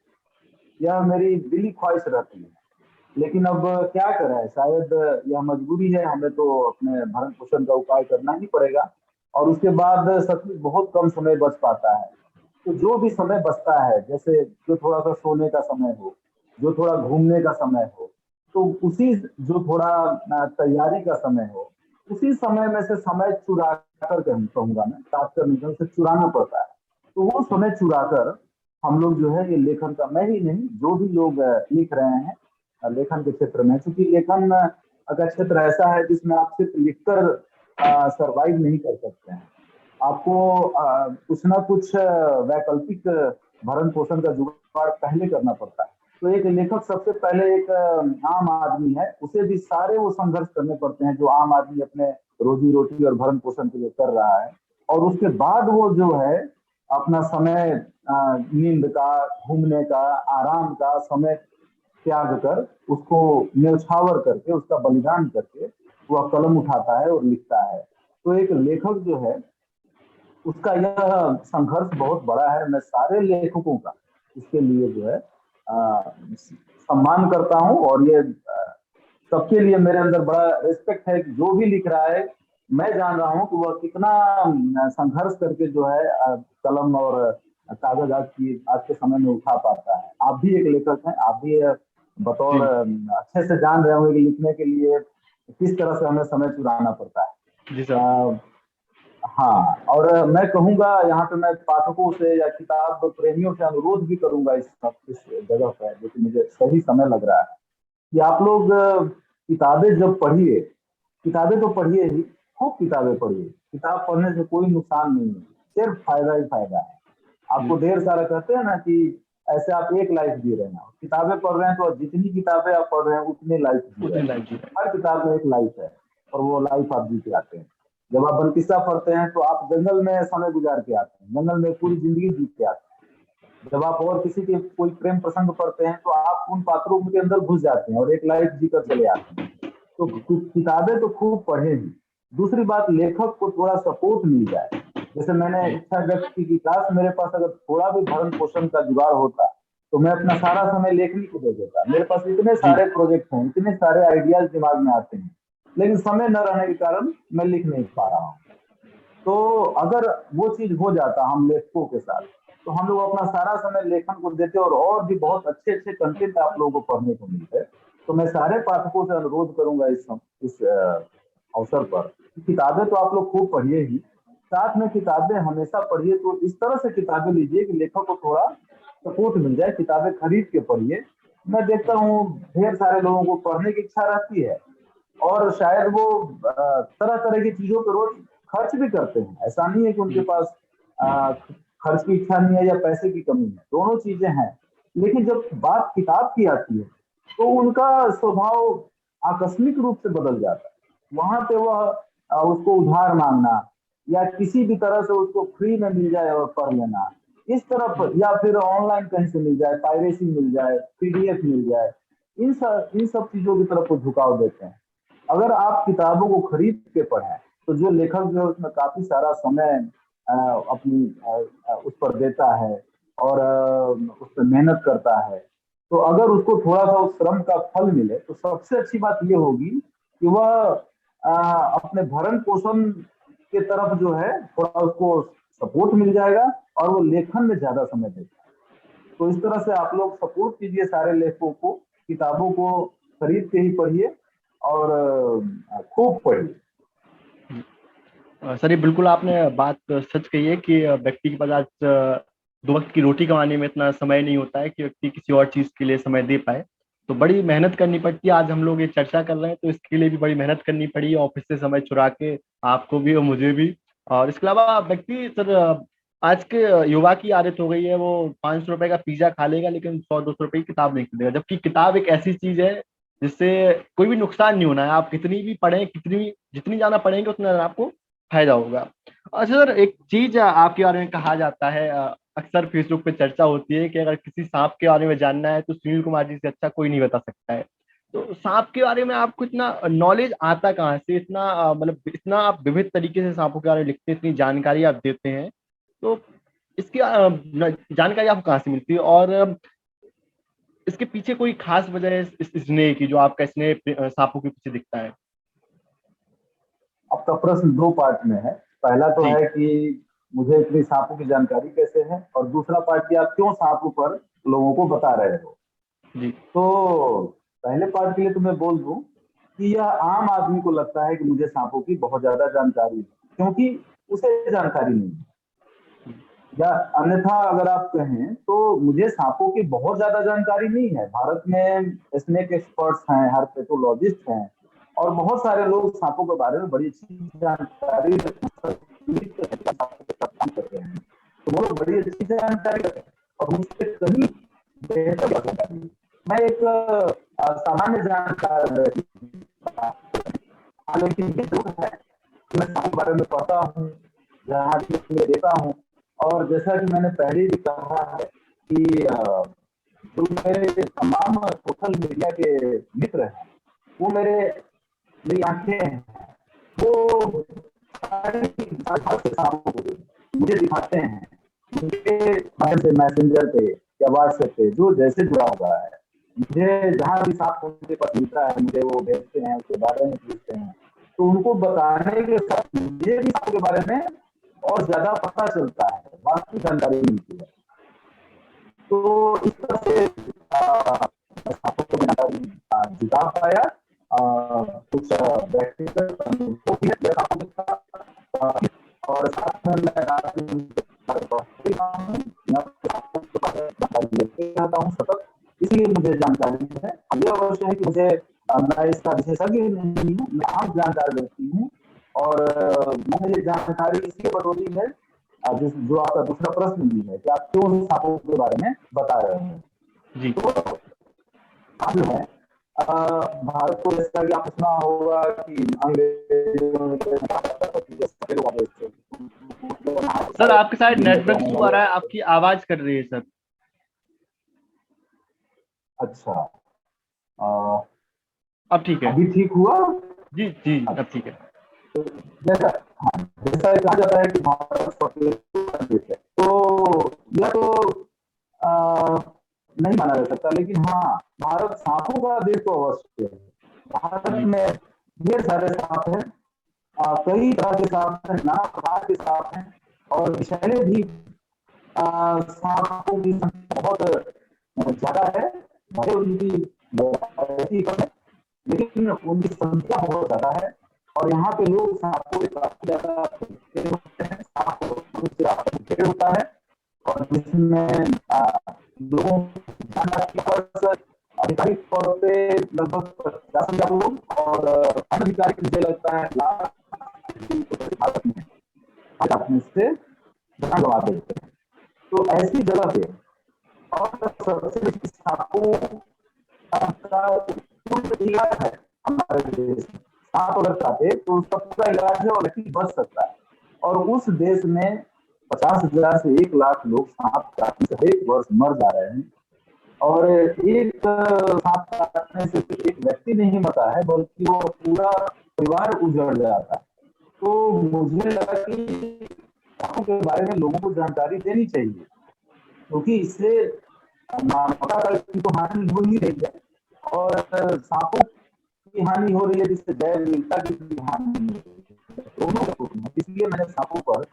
यह मेरी दिली ख्वाहिश रहती है। लेकिन अब क्या करें, शायद यह मजबूरी है, हमें तो अपने भरण पोषण का उपाय करना ही पड़ेगा। और उसके बाद सच में बहुत कम समय बच पाता है। तो जो भी समय बचता है, जैसे जो थोड़ा सा सोने का समय हो, जो थोड़ा घूमने का समय हो, तो उसी जो थोड़ा तैयारी का समय हो, उसी समय में से समय चुरा कर कहूंगा मैं, काट कर नहीं, उसे चुराना पड़ता है। तो वो समय चुरा कर हम लोग जो है ये लेखन का, मैं ही नहीं, जो भी लोग लिख रहे हैं लेखन के क्षेत्र में, क्योंकि लेखन का क्षेत्र ऐसा है जिसमें आप सिर्फ लिखकर सरवाइव नहीं कर सकते हैं। आपको कुछ ना कुछ वैकल्पिक भरण पोषण का जुगाड़ पहले करना पड़ता है। तो एक लेखक सबसे पहले एक आम आदमी है, उसे भी सारे वो संघर्ष करने पड़ते हैं जो आम आदमी अपने रोजी रोटी और भरण पोषण के लिए कर रहा है। और उसके बाद वो जो है अपना समय नींद का, घूमने का, आराम का समय त्याग कर, उसको न्यौछावर करके, उसका बलिदान करके वह कलम उठाता है और लिखता है। तो एक लेखक जो है उसका यह संघर्ष बहुत बड़ा है। मैं सारे लेखकों का इसके लिए जो है सम्मान करता हूँ, और ये सबके लिए मेरे अंदर बड़ा रिस्पेक्ट है कि जो भी लिख रहा है, मैं जान रहा हूँ कि वह कितना संघर्ष करके जो है कलम और कागज आज के समय में उठा पाता है। आप भी एक लेखक हैं, आप भी बतौर जी अच्छे से जान रहे होंगे कि लिखने के लिए किस तरह से हमें समय चुराना पड़ता है। जी सर। हाँ, और मैं कहूंगा यहाँ पे, मैं पाठकों से या किताब प्रेमियों से अनुरोध भी करूंगा इस जगह पर, जो कि मुझे सही समय लग रहा है, कि आप लोग किताबें जब पढ़िए, किताबें तो पढ़िए ही, खूब किताबें पढ़िए। किताब पढ़ने से कोई नुकसान नहीं है, सिर्फ फायदा ही फायदा है। आपको जी ढेर सारा कहते हैं ना कि ऐसे आप एक लाइफ जी रहे हैं, किताबें पढ़ रहे हैं तो जितनी किताबें आप पढ़ रहे हैं उतनी लाइफ जी रहे उतनी हैं। लाइफ जी रहे हर किताब में एक लाइफ है, और वो लाइफ आप जी के आते हैं। जब आप बनकिस्सा पढ़ते हैं तो आप जंगल में समय गुजार के आते हैं, जंगल में पूरी हैं। जिंदगी जीत के आते हैं। जब आप और किसी के कोई प्रेम प्रसंग पढ़ते हैं तो आप उन पात्रों के अंदर घुस जाते हैं और एक लाइफ जीकर जी चले आते हैं। तो जी किताबें तो खूब पढ़े ही। दूसरी बात, लेखक को थोड़ा सपोर्ट मिल जाए। जैसे मैंने जी इच्छा व्यक्त की कि काश मेरे पास अगर थोड़ा भी भरण पोषण का जुगाड़ होता, तो मैं अपना सारा समय लेखनी को दे देता। मेरे पास इतने जी सारे प्रोजेक्ट हैं, इतने सारे आइडियाज दिमाग में आते हैं, लेकिन समय न रहने के कारण मैं लिख नहीं पा रहा हूँ। तो अगर वो चीज हो जाता हम लेखकों के साथ, तो हम लोग अपना सारा समय लेखन को देते और भी बहुत अच्छे अच्छे कंटेंट आप लोगों को पढ़ने को मिलते। तो मैं सारे पाठकों से अनुरोध करूंगा इस अवसर पर, किताबें तो आप लोग खूब पढ़िए ही, साथ में किताबें हमेशा पढ़िए। तो इस तरह से किताबें लीजिए कि लेखक को थोड़ा सपोर्ट मिल जाए। किताबें खरीद के पढ़िए। मैं देखता हूँ ढेर सारे लोगों को पढ़ने की इच्छा रहती है, और शायद वो तरह तरह की चीजों पर रोज खर्च भी करते हैं। ऐसा नहीं है कि उनके जी पास खर्च की इच्छा नहीं है या पैसे की कमी है, दोनों चीजें हैं। लेकिन जब बात किताब की आती है, तो उनका स्वभाव आकस्मिक रूप से बदल जाता है। वहां पे वह उसको उधार मांगना, या किसी भी तरह से उसको फ्री में मिल जाए और पढ़ लेना, इस तरफ, या फिर ऑनलाइन कहीं से मिल जाए, पायरेसी मिल जाए, पीडीएफ मिल जाए, इन सब चीजों की तरफ वो झुकाव देते हैं। अगर आप किताबों को खरीद के पढ़ें, तो जो लेखक जो है उसमें काफी सारा समय अपनी उस पर देता है, और उस पर मेहनत करता है। तो अगर उसको थोड़ा सा उस श्रम का फल मिले, तो सबसे अच्छी बात ये होगी कि वह अपने भरण पोषण के तरफ जो है थोड़ा उसको सपोर्ट मिल जाएगा और वो लेखन में ज्यादा समय देगा। तो इस तरह से आप लोग सपोर्ट कीजिए सारे लेखकों को, किताबों को खरीद के ही पढ़िए और खूब पढ़िए। सर ये बिल्कुल आपने बात सच कही है कि व्यक्ति के पास आज दो वक्त की रोटी कमाने में इतना समय नहीं होता है कि व्यक्ति किसी और चीज के लिए समय दे पाए। तो बड़ी मेहनत करनी पड़ती है। आज हम लोग ये चर्चा कर रहे हैं तो इसके लिए भी बड़ी मेहनत करनी पड़ी, ऑफिस से समय चुरा के, आपको भी और मुझे भी। और इसके अलावा व्यक्ति सर आज के युवा की आदत हो गई है, वो 500 रुपए का पिज्जा खा लेगा लेकिन 100-200 रुपए की किताब नहीं खरीदेगा। जबकि किताब एक ऐसी चीज है जिससे कोई भी नुकसान नहीं होना है। आप कितनी भी पढ़ें, कितनी जितनी ज्यादा पढ़ेंगे उतना ज्यादा आपको फायदा होगा। अच्छा सर, एक चीज आपके बारे में कहा जाता है, अक्सर फेसबुक पे चर्चा होती है कि अगर किसी सांप के बारे में जानना है तो सुनील कुमार जी से अच्छा कोई नहीं बता सकता है। तो सांप के बारे में आपको इतना नॉलेज आता कहाँ से, इतना मतलब इतना आप विविध तरीके से सांपों के बारे में लिखते हैं, इतनी जानकारी आप देते हैं, तो इसकी जानकारी आपको कहाँ से मिलती है? और इसके पीछे कोई खास वजह है इस स्नेह की, जो आपका स्नेह सांपों के पीछे दिखता है? आपका प्रश्न दो पार्ट में है। पहला तो जी है कि मुझे इतनी सांपों की जानकारी कैसे है, और दूसरा पार्ट कि आप क्यों सांपों पर लोगों को बता रहे हो। जी। तो पहले पार्ट के लिए तो मैं बोल दूं कि यह आम आदमी को लगता है कि मुझे सांपों की बहुत ज्यादा जानकारी है, क्योंकि उसे जानकारी नहीं है। या अन्यथा अगर आप कहें तो मुझे सांपों की बहुत ज्यादा जानकारी नहीं है। भारत में स्नेक एक्सपर्ट्स हैं, हर्पेटोलॉजिस्ट हैं, और बहुत सारे लोग सांपों के बारे में बड़ी अच्छी जानकारी करते हैं। तो वो लोग बड़ी अच्छी जानकारी रखते हैं और मुझसे कहीं बेहतर जानकारी। मैं एक सामान्य जानकार, लेकिन ये जरूर है कि मैं सांपों के बारे में पढ़ता हूँ, जहाँ मैं देता हूँ। और जैसा कि मैंने पहले भी कहा है कि जो मेरे तमाम सोशल मीडिया के मित्र हैं, वो मेरी आंखें हैं, वो मुझे दिखाते हैं उनके माध्यम से, मैसेंजर पे या व्हाट्सएप पे, जो जैसे जुड़ा हुआ है। मुझे जहाँ भी सांप उनके पास मिलता है, मुझे वो भेजते हैं, उसके बारे में पूछते हैं। तो उनको बताने के साथ मुझे भी सांप के बारे में और ज्यादा पता चलता है, वास्तविक जानकारी मिलती है। तो इस तरह से सांपों को जानकारी जुटा पाया। कुछ व्यक्तिगत अनुभव भी है सांपों के साथ, और साथ में मैं रहता हूँ सतत, इसलिए मुझे जानकारी है। ये अवश्य है कि मुझे मैं इसका विशेषज्ञ नहीं हूँ, मैं आम जानकार व्यक्ति हूँ। और मैंने ये जानकारी इसलिए बटोरी है, जो आपका दूसरा प्रश्न भी है कि आप क्यों सांपों के बारे में बता रहे हैं। जी। तो जो है भारत को, जैसा कि आप सुना होगा कि अंग्रेजों सर आपके साइड नेटवर्क इशू आ रहा है, आपकी आवाज कट रही है सर। अच्छा, अब ठीक है। अभी ठीक हुआ? जी जी, अब ठीक है। जैसा, हाँ, जैसा कहा जाता है कि भारत देश है, तो यह तो नहीं माना जा सकता, लेकिन हाँ, भारत सांपों का देश तो अवश्य है। भारत जी में ढेर सारे सांप हैं, कई तरह के सांप हैं, नाना प्रकार के सांप हैं, और विषैले भी सांपों की संख्या बहुत ज्यादा है। भले उनकी वैरायटी कम है, लेकिन उनकी संख्या बहुत ज्यादा है। और यहाँ पे लोग सांपों को काफी ज्यादा होते हैं, सांप होता है, और जिसमें लोगों आधिकारिक तौर पे लगभग 50,000 लोग, और अनधिकारिक मुझे लगता है लाख भारत में अपने से जान गंवा देते हैं। तो ऐसी जगह पे, और सबसे सांपों का इलाज है हमारे देश में। सांप अगर काटे तो उसका पूरा इलाज है और व्यक्ति बच सकता है। और उस देश में 50,000 से 1 लाख लोग सांप काटने से हर वर्ष मर जा रहे हैं। और एक सांप काटने से एक व्यक्ति नहीं मरता है, बल्कि वो पूरा परिवार उजड़ जाता है। तो मुझे लगा कि सांपों के बारे में लोगों को जानकारी देनी चाहिए, क्योंकि इससे मानवता की तो हानि हो ही रही है, और सांपों की हानि हो रही है, जिससे जैव विविधता की हानि हो रही है। दोनों इसलिए मैंने सांपों पर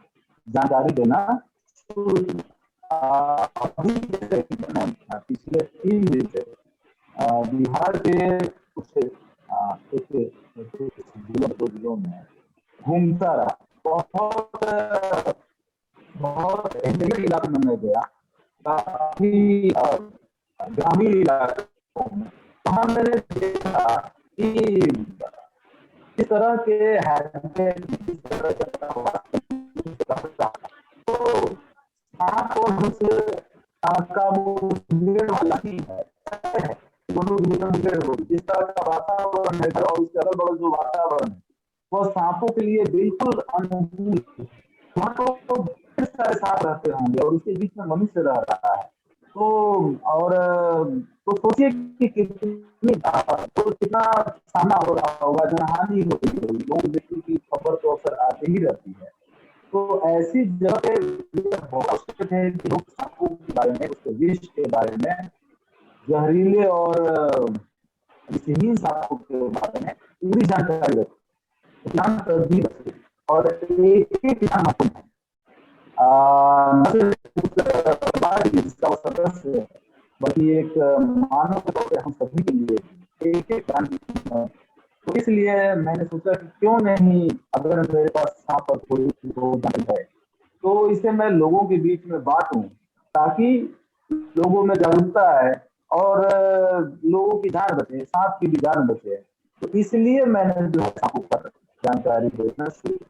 जानकारी देना शुरू की। अभी जैसे पिछले 3 दिन से बिहार के कुछ जिलों, 2 जिलों में घूमता रहा। बहुत बहुत जंगली इलाके में मैं गया, काफी ग्रामीण इलाकों में। वहाँ मैंने देखा कि इस तरह के हैबिटेट, इस तरह का तो सांप और मुझसे का वो मुठभेड़ वाला ही है, दोनों की मुठभेड़ होगी। जिस तरह का वातावरण है और उसके अगल बगल जो वातावरण है वह सांपों के लिए बिल्कुल अनुकूल है। वहाँ तो ढेर सारे सांप रहते होंगे और उसके बीच में मनुष्य रह रहा है। तो और तो सोचिए कि कितनी तो कितना सामना हो रहा होगा, जनहानि हो रही होगी, लोगों की मृत्यु की खबर तो अक्सर आती ही रहती है। तो ऐसी जगह पे ये बहुत आवश्यक है कि लोग सांपों के बारे में, उसके विष के बारे में, जहरीले और विषहीन सांपों के बारे में पूरी जानकारी रखें, ध्यान तभी रखें। और एक एक ध्यान महत्वपूर्ण है, न सिर्फ उस परिवार की जिसका वो सदस्य है, बल्कि एक मानव के तौर पे हम सभी के लिए एक एक ध्यान की चीज है। तो इसलिए मैंने सोचा कि क्यों नहीं, अगर मेरे पास सांप और थोड़ी तो जानकारी है तो इसे मैं लोगों के बीच में बांटूं, ताकि लोगों में जागरूकता आए और लोगों की जान बचे, सांप की भी जान बचे। तो इसलिए मैंने जो है सांपों पर जानकारी देना शुरू की।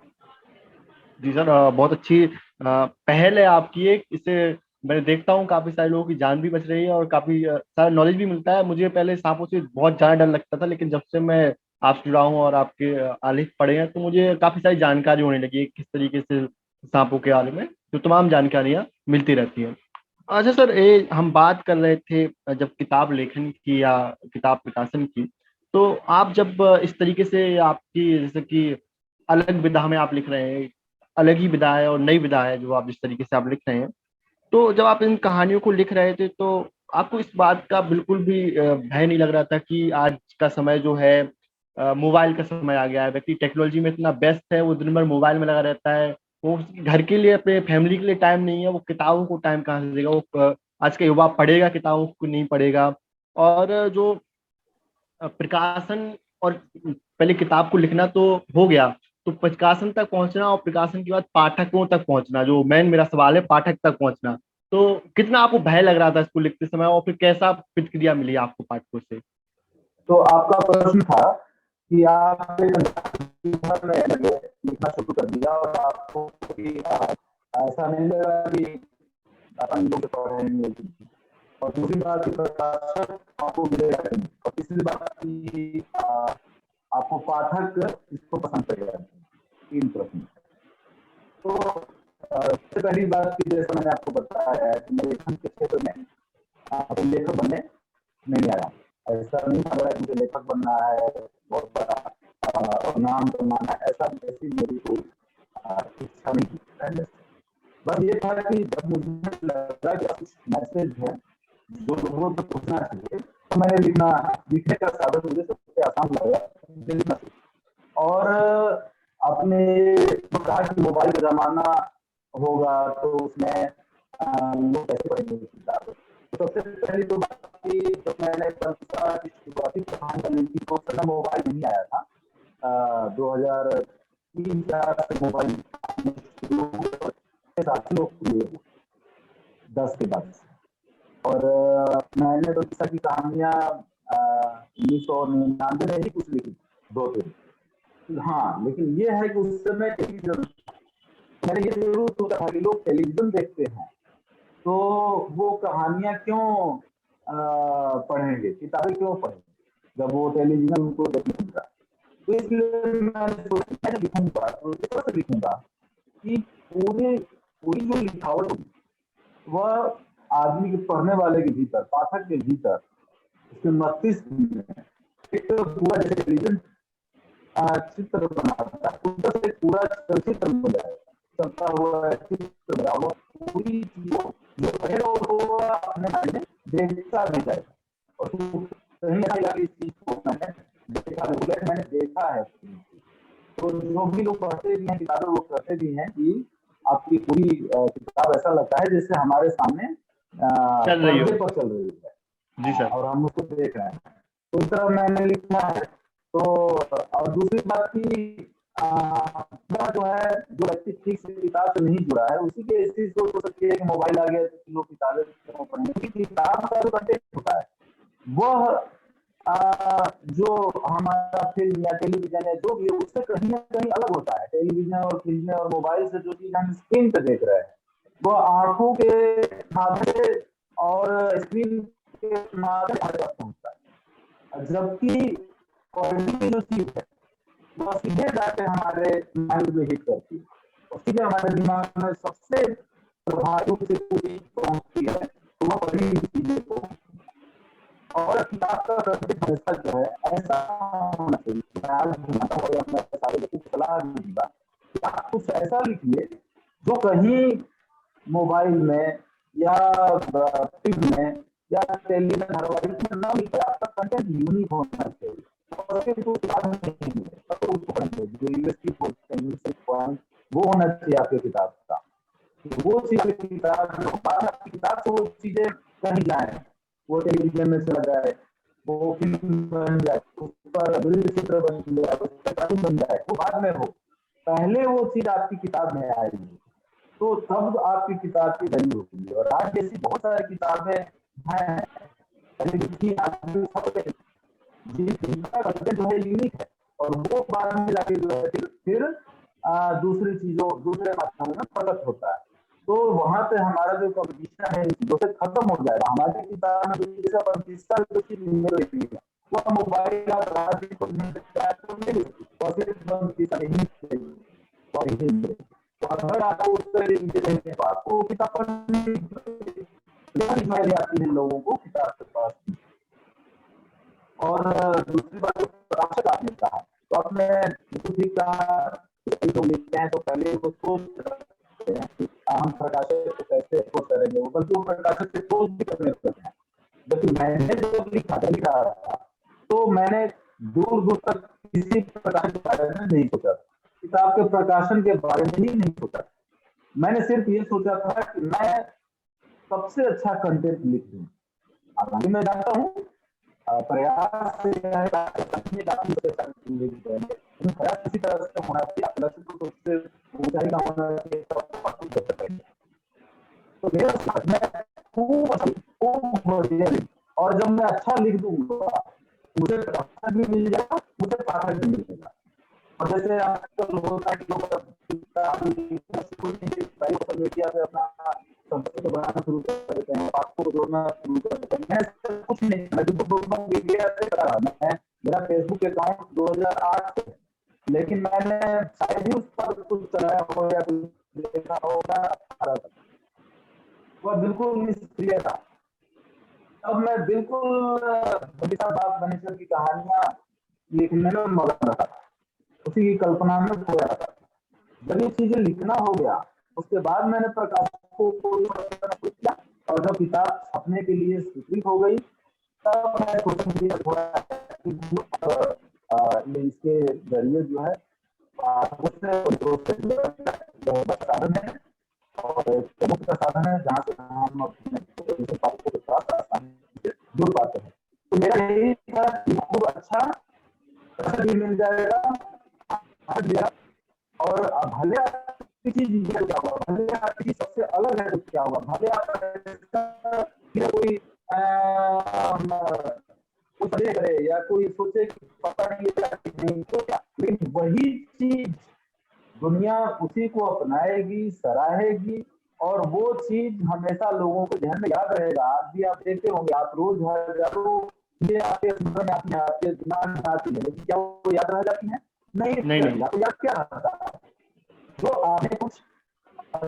जी सर, बहुत अच्छी पहल है आपकी। एक इससे मैं देखता हूँ काफी सारे लोगों की जान भी बच रही है और काफी सारा नॉलेज भी मिलता है। मुझे पहले सांपों से बहुत ज्यादा डर लगता था, लेकिन जब से मैं आपसे जुड़ा हूँ और आपके आलेख पढ़े हैं तो मुझे काफी सारी जानकारी होने लगी है किस तरीके से सांपों के बारे में जो तमाम जानकारियां मिलती रहती हैं। अच्छा सर, ये हम बात कर रहे थे जब किताब लेखन की या किताब प्रकाशन की, तो आप जब इस तरीके से आपकी जैसे कि अलग विधा में आप लिख रहे हैं, अलग ही विधा है और नई विधा है जो आप जिस तरीके से आप लिख रहे हैं, तो जब आप इन कहानियों को लिख रहे थे तो आपको इस बात का बिल्कुल भी भय नहीं लग रहा था कि आज का समय जो है मोबाइल का समय आ गया है, व्यक्ति टेक्नोलॉजी में इतना व्यस्त है, वो दिन भर मोबाइल में लगा रहता है, वो उसके घर के लिए, अपने फैमिली के लिए टाइम नहीं है, वो किताबों को टाइम कहाँ से देगा? वो आज का युवा पढ़ेगा किताबों को? नहीं पढ़ेगा। और जो प्रकाशन और पहले किताब को लिखना तो हो गया, तो प्रकाशन तक पहुंचना और प्रकाशन के बाद पाठकों तक पहुंचना, जो मेन मेरा सवाल है, पाठक तक पहुंचना, तो कितना आपको भय लग रहा था इसको लिखते समय और फिर कैसा प्रतिक्रिया मिली आपको पाठकों से? तो आपका प्रश्न था कि आप लिखना शुरू कर दिया और आपको ऐसा नहीं लगा कि अपन लोग पढ़ेंगे। और दूसरी बात की प्रकाशक आपको मिलेगा नहीं। और तीसरी बात की आपको पाठक इसको पसंद करेगा। 3 प्रश्न। तो सबसे पहली बात की, जैसा मैंने आपको बताया है कि लेखन के क्षेत्र में आपको लेखक बनने नहीं आया। ऐसा नहीं लग रहा है मुझे लेखक बनना है, बहुत बड़ा नाम कमाना है, ऐसा ऐसी मेरी कोई इच्छा नहीं थी पहले से। बस ये था कि जब मुझे लगा कि कुछ मैसेज है जो लोगों तक पहुंचना चाहिए, तो मैंने लिखने का साधन मुझे सबसे आसान लगा, मुझे लिखना चाहिए। और अपने कहा कि मोबाइल का जमाना होगा तो उसमें लोग कैसे पढ़ेंगे किताब। तो सबसे पहली तो बात थी, जब मैंने कविता की शुरुआती कहानी लिखी तो सदा मोबाइल नहीं आया था। 2003-4 से मोबाइल साथ लोग हुए 10 के बाद। और मैंने तो की कहानियां 1999 में ही कुछ लिखी, 2 3। हाँ, लेकिन ये है कि उस समय टेलीविजन, मैंने ये जरूर सोचा था कि लोग टेलीविजन देखते हैं तो वो कहानियां क्यों पढ़ेंगे, किताबें क्यों पढ़ेंगे जब वो टेलीविजन उनको देखने मिलता। तो इसलिए मैंने सोचा मैं लिखूंगा तो इस तरह से लिखूंगा कि पूरी जो लिखावट होगी वह आदमी के, पढ़ने वाले के भीतर, पाठक के भीतर, उसके मस्तिष्क में एक पूरा जैसे टेलीविजन चित्र बनाता है, उधर से पूरा चलचित्र हो जाएगा, चलता हुआ चित्र बना, पूरी चीजों जो पढ़ेगा वो अपने बारे में देखता भी जाएगा। और कहीं ऐसा लगा कि इस चीज को मैंने देखा है। तो जो भी लोग पढ़ते भी हैं किताबें, वो कहते भी हैं कि आपकी पूरी किताब ऐसा लगता है जैसे हमारे सामने चल रही हो। पर्दे पर चल रही है। जी सर। और हम उसको देख रहे हैं, तो इस तरह मैंने लिखा है। तो और दूसरी बात की जो है, जो व्यक्ति ठीक से किताब से नहीं जुड़ा है, उसी के ऐसी सोच हो सकती है कि मोबाइल आ गया तो लोग किताबें पढ़ेंगे, क्योंकि किताब का जो कंटेंट होता है वह जो हमारा फिल्म या टेलीविजन है जो भी है, उससे कहीं ना कहीं अलग होता है। टेलीविजन और फिल्में और मोबाइल से जो चीज हम स्क्रीन पे देख रहे हैं, वो आंखों के माध्यम से और स्क्रीन के माध्यम से हमारे पास पहुंचता है, जबकि कॉमेडी की जो चीज है वो सीधे जाके हमारे माइंड में हिट करती है और सीधे हमारे दिमाग में सबसे प्रभावी रूप से पूरी पहुंचती है, तो वो बड़ी चीजें को। और किताब का कंटेंट हमेशा जो है ऐसा होना चाहिए। मैं आज बनाता हूँ या मैं सारे लोगों को सलाह दूंगा कि आप कुछ ऐसा लिखिए जो कहीं मोबाइल में या फिल्म में या टेलीविजन धारावाहिक में ना लिखे। आपका कंटेंट यूनिक होना चाहिए और उसको किताब में नहीं है, तो उसको पढ़ेंगे जो यूएसपी पॉइंट वो होना चाहिए आपकी किताब का। वो चीज किताब जो आपकी किताब से वो चीजें कहीं जाए, वो टेलीविजन में चला जाए, वो फिल्म बन जाए, उस पर चित्र बन जाए, उस पर कार्टून बन जाए, वो बाद में हो, पहले वो चीज आपकी किताब में आएगी, तो तब आपकी किताब की वैल्यू होगी। और आज जैसी बहुत सारी किताबें हैं जिनका कंटेंट जो है यूनिक है, और वो बाद में जाके जो है फिर दूसरी चीजों दूसरे माध्यमों में प्रकट होता है। तो वहां पे हमारा जो कंपटीशन है जो से खत्म हो जाएगा। हमारी किताब में जैसा प्रतिष्ठा जो चीज मिल रही है वो मोबाइल या राजनीति को मिल सकता है, तो नहीं और फिर तो अगर आपको उस तरह की आपको किताब पढ़नी आती है लोगों को किताब के पास। और दूसरी बात जो प्रकाशक आपने कहा, तो आपने ठीक कहा, लोग लिखते हैं तो पहले वो सोच रखते हैं कि हम प्रकाशक को कैसे अप्रोच करेंगे, वो बल्कि वो प्रकाशक से सोच भी करने लगते हैं। जबकि मैंने जो लिख रहा था तो मैंने दूर दूर तक किसी प्रकार के बारे में नहीं सोचा, किताब के प्रकाशन के बारे में ही नहीं सोचा। मैंने सिर्फ ये सोचा था कि मैं सबसे अच्छा कंटेंट लिख दूं। हालांकि मैं जानता हूँ प्रयास से प्रयास किसी तरह से होना चाहिए, लक्ष्य तो उससे ऊंचाई का होना चाहिए। तो मेरे साथ में खूब और जब मैं अच्छा लिख दूंगा मुझे पाठक भी मिल जाएगा, मुझे पाठक भी मिलेगा। और जैसे आजकल होता है कि लोग सोशल मीडिया पे अपना संपर्क बनाना शुरू कर देते हैं, आपको जोड़ना शुरू कर देते हैं। मैं कुछ नहीं, मैं मीडिया से कर रहा, मैं मेरा फेसबुक अकाउंट 2008 से, लेकिन मैंने शायद ही उस पर कुछ चलाया हो या कुछ देखा होगा, वह बिल्कुल निष्क्रिय था। अब मैं बिल्कुल बबीता बाग बनेश्वर की कहानियां लिखने में मगन रहा था, उसी की कल्पना में खोया था। जब ये चीजें लिखना हो गया उसके बाद मैंने प्रकाशकों को किया, और जब किताब छपने के लिए स्वीकृत हो गई तब मैं सोशल मीडिया थोड़ा इसके जरिए जो है साधन है और प्रमुख का साधन है जहाँ से हम अपने पाठकों के साथ आसानी से जुड़ पाते हैं। तो मेरा यही था कि खूब अच्छा भी मिल जाएगा और भले आपकी चीज क्या हुआ, भले आपकी चीज सबसे अलग है तो क्या हुआ, भले आप कोई करे या कोई सोचे कि पता नहीं तो क्या, लेकिन वही चीज दुनिया उसी को अपनाएगी, सराहेगी और वो चीज हमेशा लोगों को ध्यान में याद रहेगा। आज भी आप देखते होंगे, आप रोज हजारों ये आपके आपके दिमाग में आती है, लेकिन क्या वो याद रह जाती है? नहीं, नहीं। तो याद क्या रहता है? जो आपने कुछ तो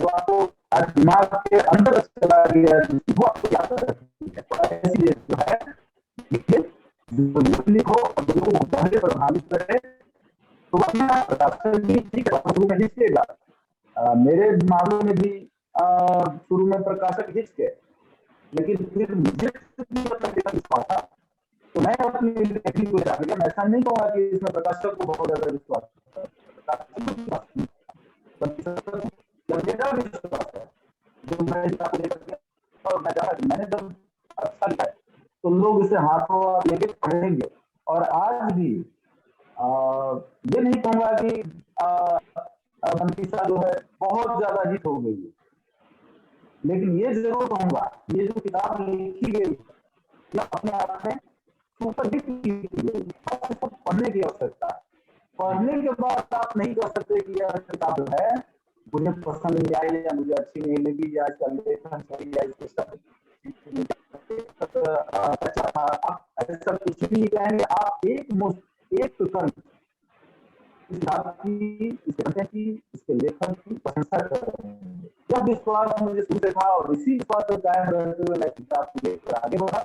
आपको दिमाग के अंदर चला गया वो आपको याद रहती है। ऐसी जो है लिखो और लोगों को पहले प्रभावित करे तो लिखिएगा। मेरे मामले में भी शुरू में प्रकाशक हिचके, लेकिन फिर मुझे था तो तो मैं अपनी लेखनी को जाकर मैं ऐसा नहीं कहूंगा कि इसमें प्रकाशक को बहुत ज्यादा विश्वास है, मेरा भी विश्वास है जो मैं किताब लेकर और मैं चाहा मैंने जब अच्छा लिखा है तो लोग इसे हाथों हाथ लेके पढ़ेंगे। और आज भी ये नहीं कहूंगा कि मनकीसा जो है बहुत ज्यादा हिट हो गई है, लेकिन ये जरूर कहूंगा ये जो किताब लिखी गई है यह अपने आप में सुपर हिट की गई है। इसको पढ़ने की आवश्यकता है। पढ़ने के बाद आप नहीं कह सकते कि यह किताब जो है मुझे पसंद नहीं आई या मुझे अच्छी नहीं लगी या इसका लेखन सही या इसके अच्छा था, आप ऐसा कुछ भी नहीं कहेंगे। आप एक मुश्त एक तुरंत इस किताब की, इस ग्रंथ की, इसके लेखन की प्रशंसा कर रहे हैं। यह विश्वास मुझे शुरू से था और इसी विश्वास को कायम रहते हुए मैं किताब को लेकर आगे बढ़ा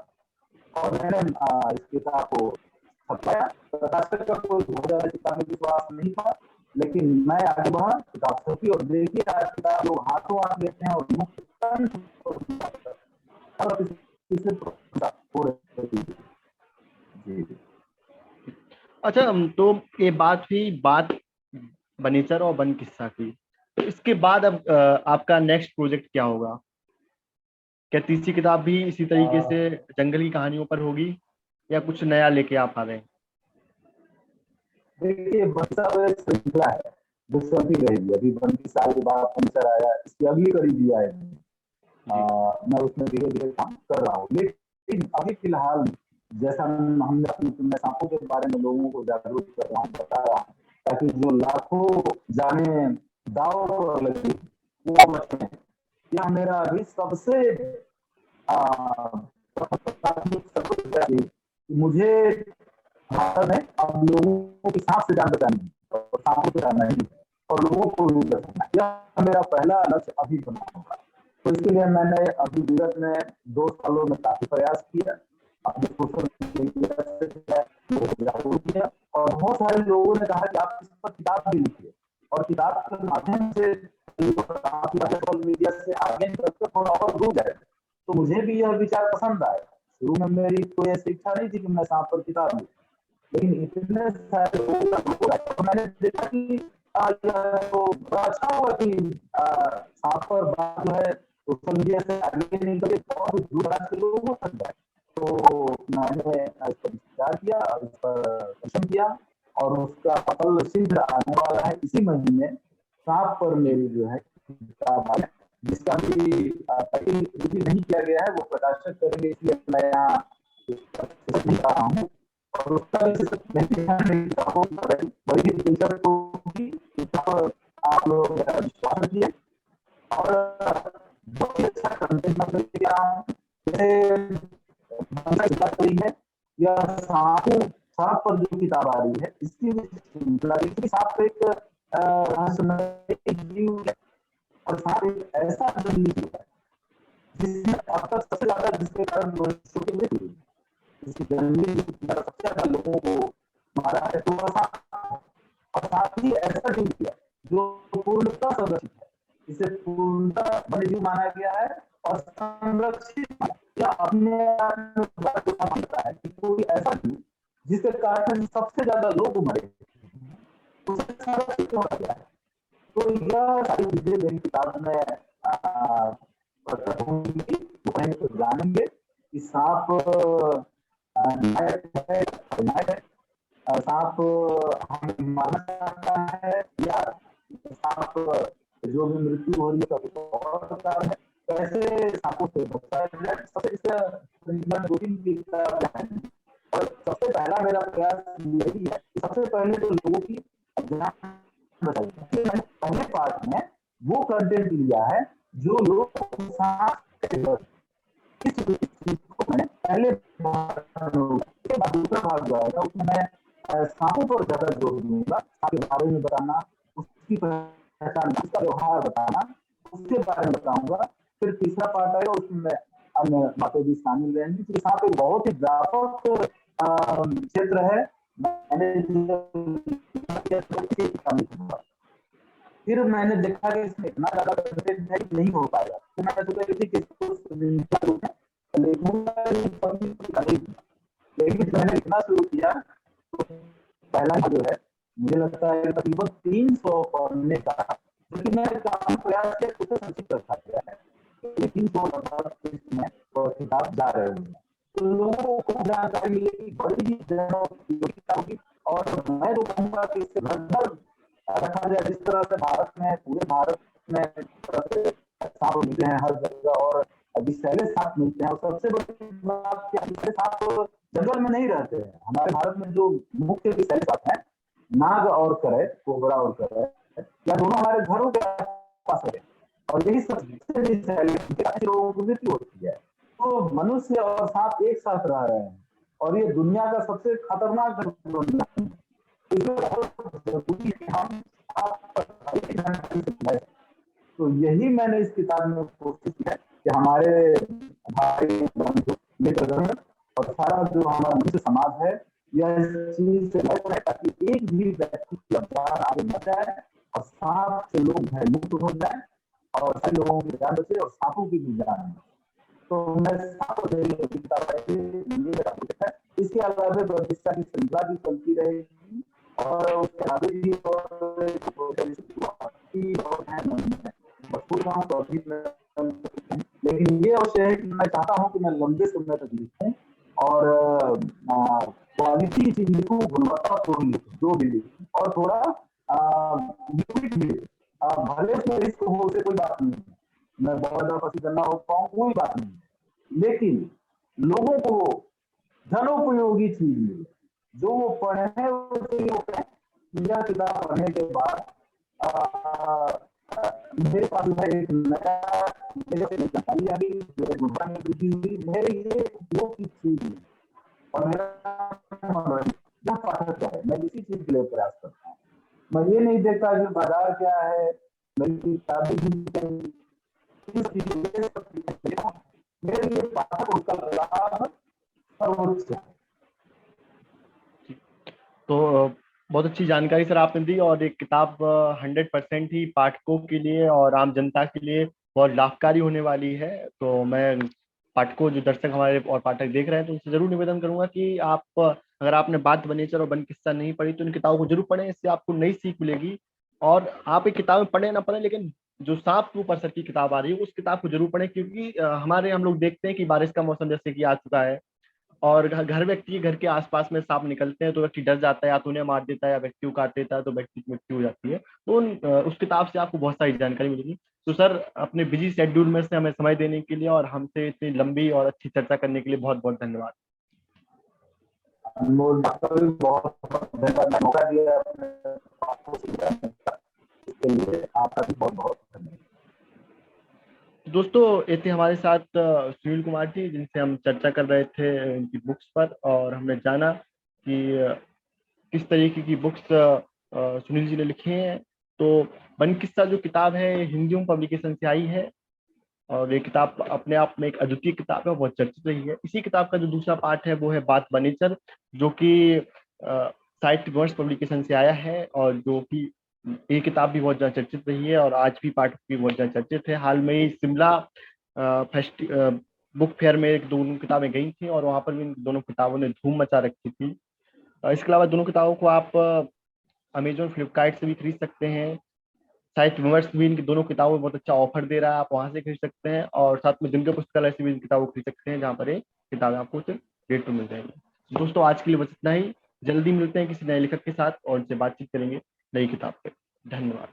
और मैंने इस किताब को छपाया। प्रकाशक का कोई बहुत ज्यादा किताब में विश्वास नहीं था, लेकिन मैं आगे बढ़ा, किताब छपी और देखिए आज किताब लोग हाथों हाथ लेते हैं और मुक्त और इसे हो रही है। जी अच्छा, तो ये बात हुई बात बनीचर और बन किस्सा की। तो इसके बाद अब आपका नेक्स्ट प्रोजेक्ट क्या होगा? क्या तीसरी किताब भी इसी तरीके से जंगली कहानियों पर होगी या कुछ नया लेके आप आ रहे हैं? देखिए बच्चा तो एक श्रृंखला है जो चलती रहेगी। अभी 25 साल के बाद पंचर आया, इसकी अगली कड़ी भी आएगी। जी। मैं उसमें धीरे धीरे काम कर रहा हूँ, लेकिन अभी फिलहाल जैसा हमने अपनी मैं सांपों के बारे में लोगों को जागरूक कर रहा हूँ, बता रहा हूँ, ताकि जो लाखों जाने दाव पर लगी वो बचे। यह मेरा अभी सबसे मुझे भारत है अब लोगों के सांप से जान बचानी और सांपों से जानना ही और लोगों को भी बचाना, यह मेरा पहला लक्ष्य अभी बना होगा। तो इसके लिए मैंने अभी विगत में 2 सालों में काफी प्रयास किया, अपने सोशल मीडिया से जागरूक किया और बहुत सारे लोगों ने कहा कि आप इस पर किताब भी लिखिए और किताब के माध्यम से सोशल मीडिया से आगे निकल कर थोड़ा और दूर जाए। तो मुझे भी यह विचार पसंद आया। शुरू में मेरी कोई ऐसी इच्छा नहीं थी कि मैं सांप पर किताब लिखूं, लेकिन इतने सारे लोगों का ग्रुप है तो मैंने देखा कि तो बड़ा अच्छा हुआ कि सांप पर बात जो है सोशल मीडिया से आगे निकल के बहुत दूर दराज के लोगों तक जाए। तो मैंने इस पर विचार किया और इस पर परिश्रम किया और उसका फल शीघ्र आने वाला है। इसी महीने सांप पर मेरी जो है किताब है, जिसका भी रिव्यू नहीं किया गया है, वो प्रकाशित करेंगे, इसलिए मैं यहाँ नहीं कर रहा हूँ। और उसका बड़ी दिलचस्प होगी, आप लोग विश्वास किए और बहुत ही अच्छा कंटेंट मैं लेके आ रहा हूँ। जैसे बात करी है या सांप पर जो किताब आ रही है इसकी सांप एक रहस्यमय जीव है और सांप एक ऐसा जंगली जीव है जिसने अब तक सबसे ज्यादा जिसके कारण मनुष्यों की मृत्यु हुई, जिसकी जंगली सबसे ज्यादा लोगों को मारा है, तो और साथ ही ऐसा जीव है जो पूर्णतः संरक्षित है, इसे पूर्णतः वन्य जीव माना गया है और संरक्षित या अपने आप में मानता है कि कोई ऐसा जीव जिसके कारण सबसे ज्यादा लोग मरे उसे संरक्षित होना गया है। तो यह सारी चीजें मेरी किताब में प्रकट होंगी, तो जानेंगे कि सांप नायक है, नायक है, सांप हमें मारना चाहता है या सांप जो भी मृत्यु हो रही है कभी और कारण है, कैसे सांपों से बचाया जाए। सबसे इसका 2-3 किताब है और सबसे पहला मेरा प्रयास यही है कि सबसे पहले तो लोगों की अज्ञान बताइए। मैंने पहले पार्ट में वो कंटेंट लिया है जो लोग इस चीज को मैंने पहले दूसरा भाग जो आएगा उसमें मैं सांपों पर ज्यादा जोर दूंगा, के बारे में बताना, उसकी पहचान, उसका व्यवहार बताना, उसके बारे में बताऊंगा। फिर तीसरा पार्ट आएगा उसमें मैं अन्य बातें भी शामिल रहेंगी क्योंकि सांप एक बहुत ही व्यापक क्षेत्र है। मैंने फिर मैंने देखा कि इसमें इतना ज्यादा कंटेंट है कि नहीं हो पाएगा, तो मैंने सोचा कि इसको लेकिन मैंने लिखना शुरू किया तो पहला जो है मुझे लगता है तकरीबन 300 पढ़ने का, क्योंकि मैं काम प्रयास से उसे संक्षिप्त रखा गया है, लेकिन 300 में तो किताब जा रहे हैं तो लोगों को जानकारी मिलेगी, बड़ी ही जनोपयोगिता होगी। और मैं तो कहूँगा कि इससे लगभग रखा जाए, जिस तरह से भारत में, पूरे भारत में सांप मिलते हैं हर जगह, और विषैले सांप मिलते हैं, और सबसे बड़ी बात क्या, विषैले सांप जंगल में नहीं रहते हैं। हमारे भारत में जो मुख्य विषैले सांप है, नाग और करैत, कोबरा और करैत, या दोनों हमारे घरों के पास है, और यही सबसे विषैले लोगों की मृत्यु होती है। तो मनुष्य और सांप एक साथ रह रहे हैं, और ये दुनिया का सबसे खतरनाक तो यही मैंने इस किताब में कोशिश की है कि हमारे भाई बंधु मित्रगण और सारा जो हमारा मनुष्य समाज है, यह इस चीज से लड़ रहे ताकि एक भी व्यक्ति की अवधारण आगे न जाए, और सांप से लोग भयमुक्त हो जाए, और सभी लोगों की जान बचे और सांपों की भी जान। तो मैं सांपों से किताब है। इसके अलावा प्रतिष्ठा की श्रृंखला भी चलती रहेगी, और उसके अलावा भी लेकिन ये अवश्य है कि मैं चाहता हूँ कि मैं लंबे समय तक लिखूं, और क्वालिटी की चीज लिखूं, गुणवत्तापूर्ण लिखूं, जो भी लिखूं, और थोड़ा भी भले उसमें रिस्क हो, उसे कोई बात नहीं है, मैं बहुत ज्यादा पसंद करना हो पाऊँ कोई बात नहीं, लेकिन लोगों को जनोपयोगी चीज मिले, जो वो पढ़े उसे यह किताब पढ़ने के बाद मेरे पास एक नया जानकारी आ गई, मेरे लिए उपयोग की चीज है, और मेरा पाठक है, मैं इसी चीज के लिए प्रयास करता हूँ। मैं ये नहीं देखता कि बाजार क्या है, मेरी किताबें मेरे लिए पाठक उसका लाभ सर्वोच्च है। तो बहुत अच्छी जानकारी सर आपने दी, और एक किताब 100% ही पाठकों के लिए और आम जनता के लिए बहुत लाभकारी होने वाली है। तो मैं पाठकों, जो दर्शक हमारे और पाठक देख रहे हैं, तो उनसे जरूर निवेदन करूंगा कि आप, अगर आपने बात बनेचर और बन किस्सा नहीं पढ़ी तो इन किताबों को जरूर पढ़ें, इससे आपको नई सीख मिलेगी। और आप एक किताबें पढ़े ना पढ़े, लेकिन जो सांप के ऊपर सर की किताब आ रही है उस किताब को जरूर पढ़ें, क्योंकि हम लोग देखते हैं कि बारिश का मौसम जैसे कि आ चुका है, और घर व्यक्ति के घर के आसपास में सांप निकलते हैं तो व्यक्ति डर जाता है, या तो उन्हें मार देता है या व्यक्ति को काट देता है, तो व्यक्ति की मृत्यु हो जाती है। तो उस किताब से आपको बहुत सारी जानकारी मिलेगी। तो सर, अपने बिजी शेड्यूल में से हमें समय देने के लिए और हमसे इतनी लंबी और अच्छी चर्चा करने के लिए बहुत बहुत धन्यवाद। अनमोल, आपका भी बहुत धन्यवाद, मौका दिया इसके लिए आपका भी बहुत बहुत धन्यवाद। दोस्तों, ये थे हमारे साथ सुनील कुमार जी, जिनसे हम चर्चा कर रहे थे उनकी बुक्स पर, और हमने जाना कि किस तरीके की बुक्स सुनील जी ने लिखी हैं। तो बन किस्सा जो किताब है, हिंदी पब्लिकेशन से आई है, और ये किताब अपने आप में एक अद्वितीय किताब है, बहुत चर्चित रही है। इसी किताब का जो दूसरा पार्ट है वो है बात बनेचर, जो कि साहित्य वर्ष पब्लिकेशन से आया है, और जो कि ये किताब भी बहुत ज्यादा चर्चित रही है, और आज भी पाठक भी बहुत ज्यादा चर्चित है। हाल में ही शिमला बुक फेयर में एक दोनों किताबें गई थी, और वहां पर भी इन दोनों किताबों ने धूम मचा रखी थी। इसके अलावा दोनों किताबों को आप अमेजोन, फ्लिपकार्ट से भी खरीद सकते हैं। साहित्य विमर्श भी इनकी दोनों किताबों में बहुत अच्छा ऑफर दे रहा है, आप वहां से खरीद सकते हैं। और साथ में दुर्गा पुस्तकालय से भी इन किताबों को खरीद सकते हैं, जहाँ पर ये किताबें आपको उचित रेट पर मिल जाएंगी। दोस्तों, आज के लिए बस इतना ही। जल्दी मिलते हैं किसी नए लेखक के साथ और उनसे बातचीत करेंगे नई किताब पे। धन्यवाद।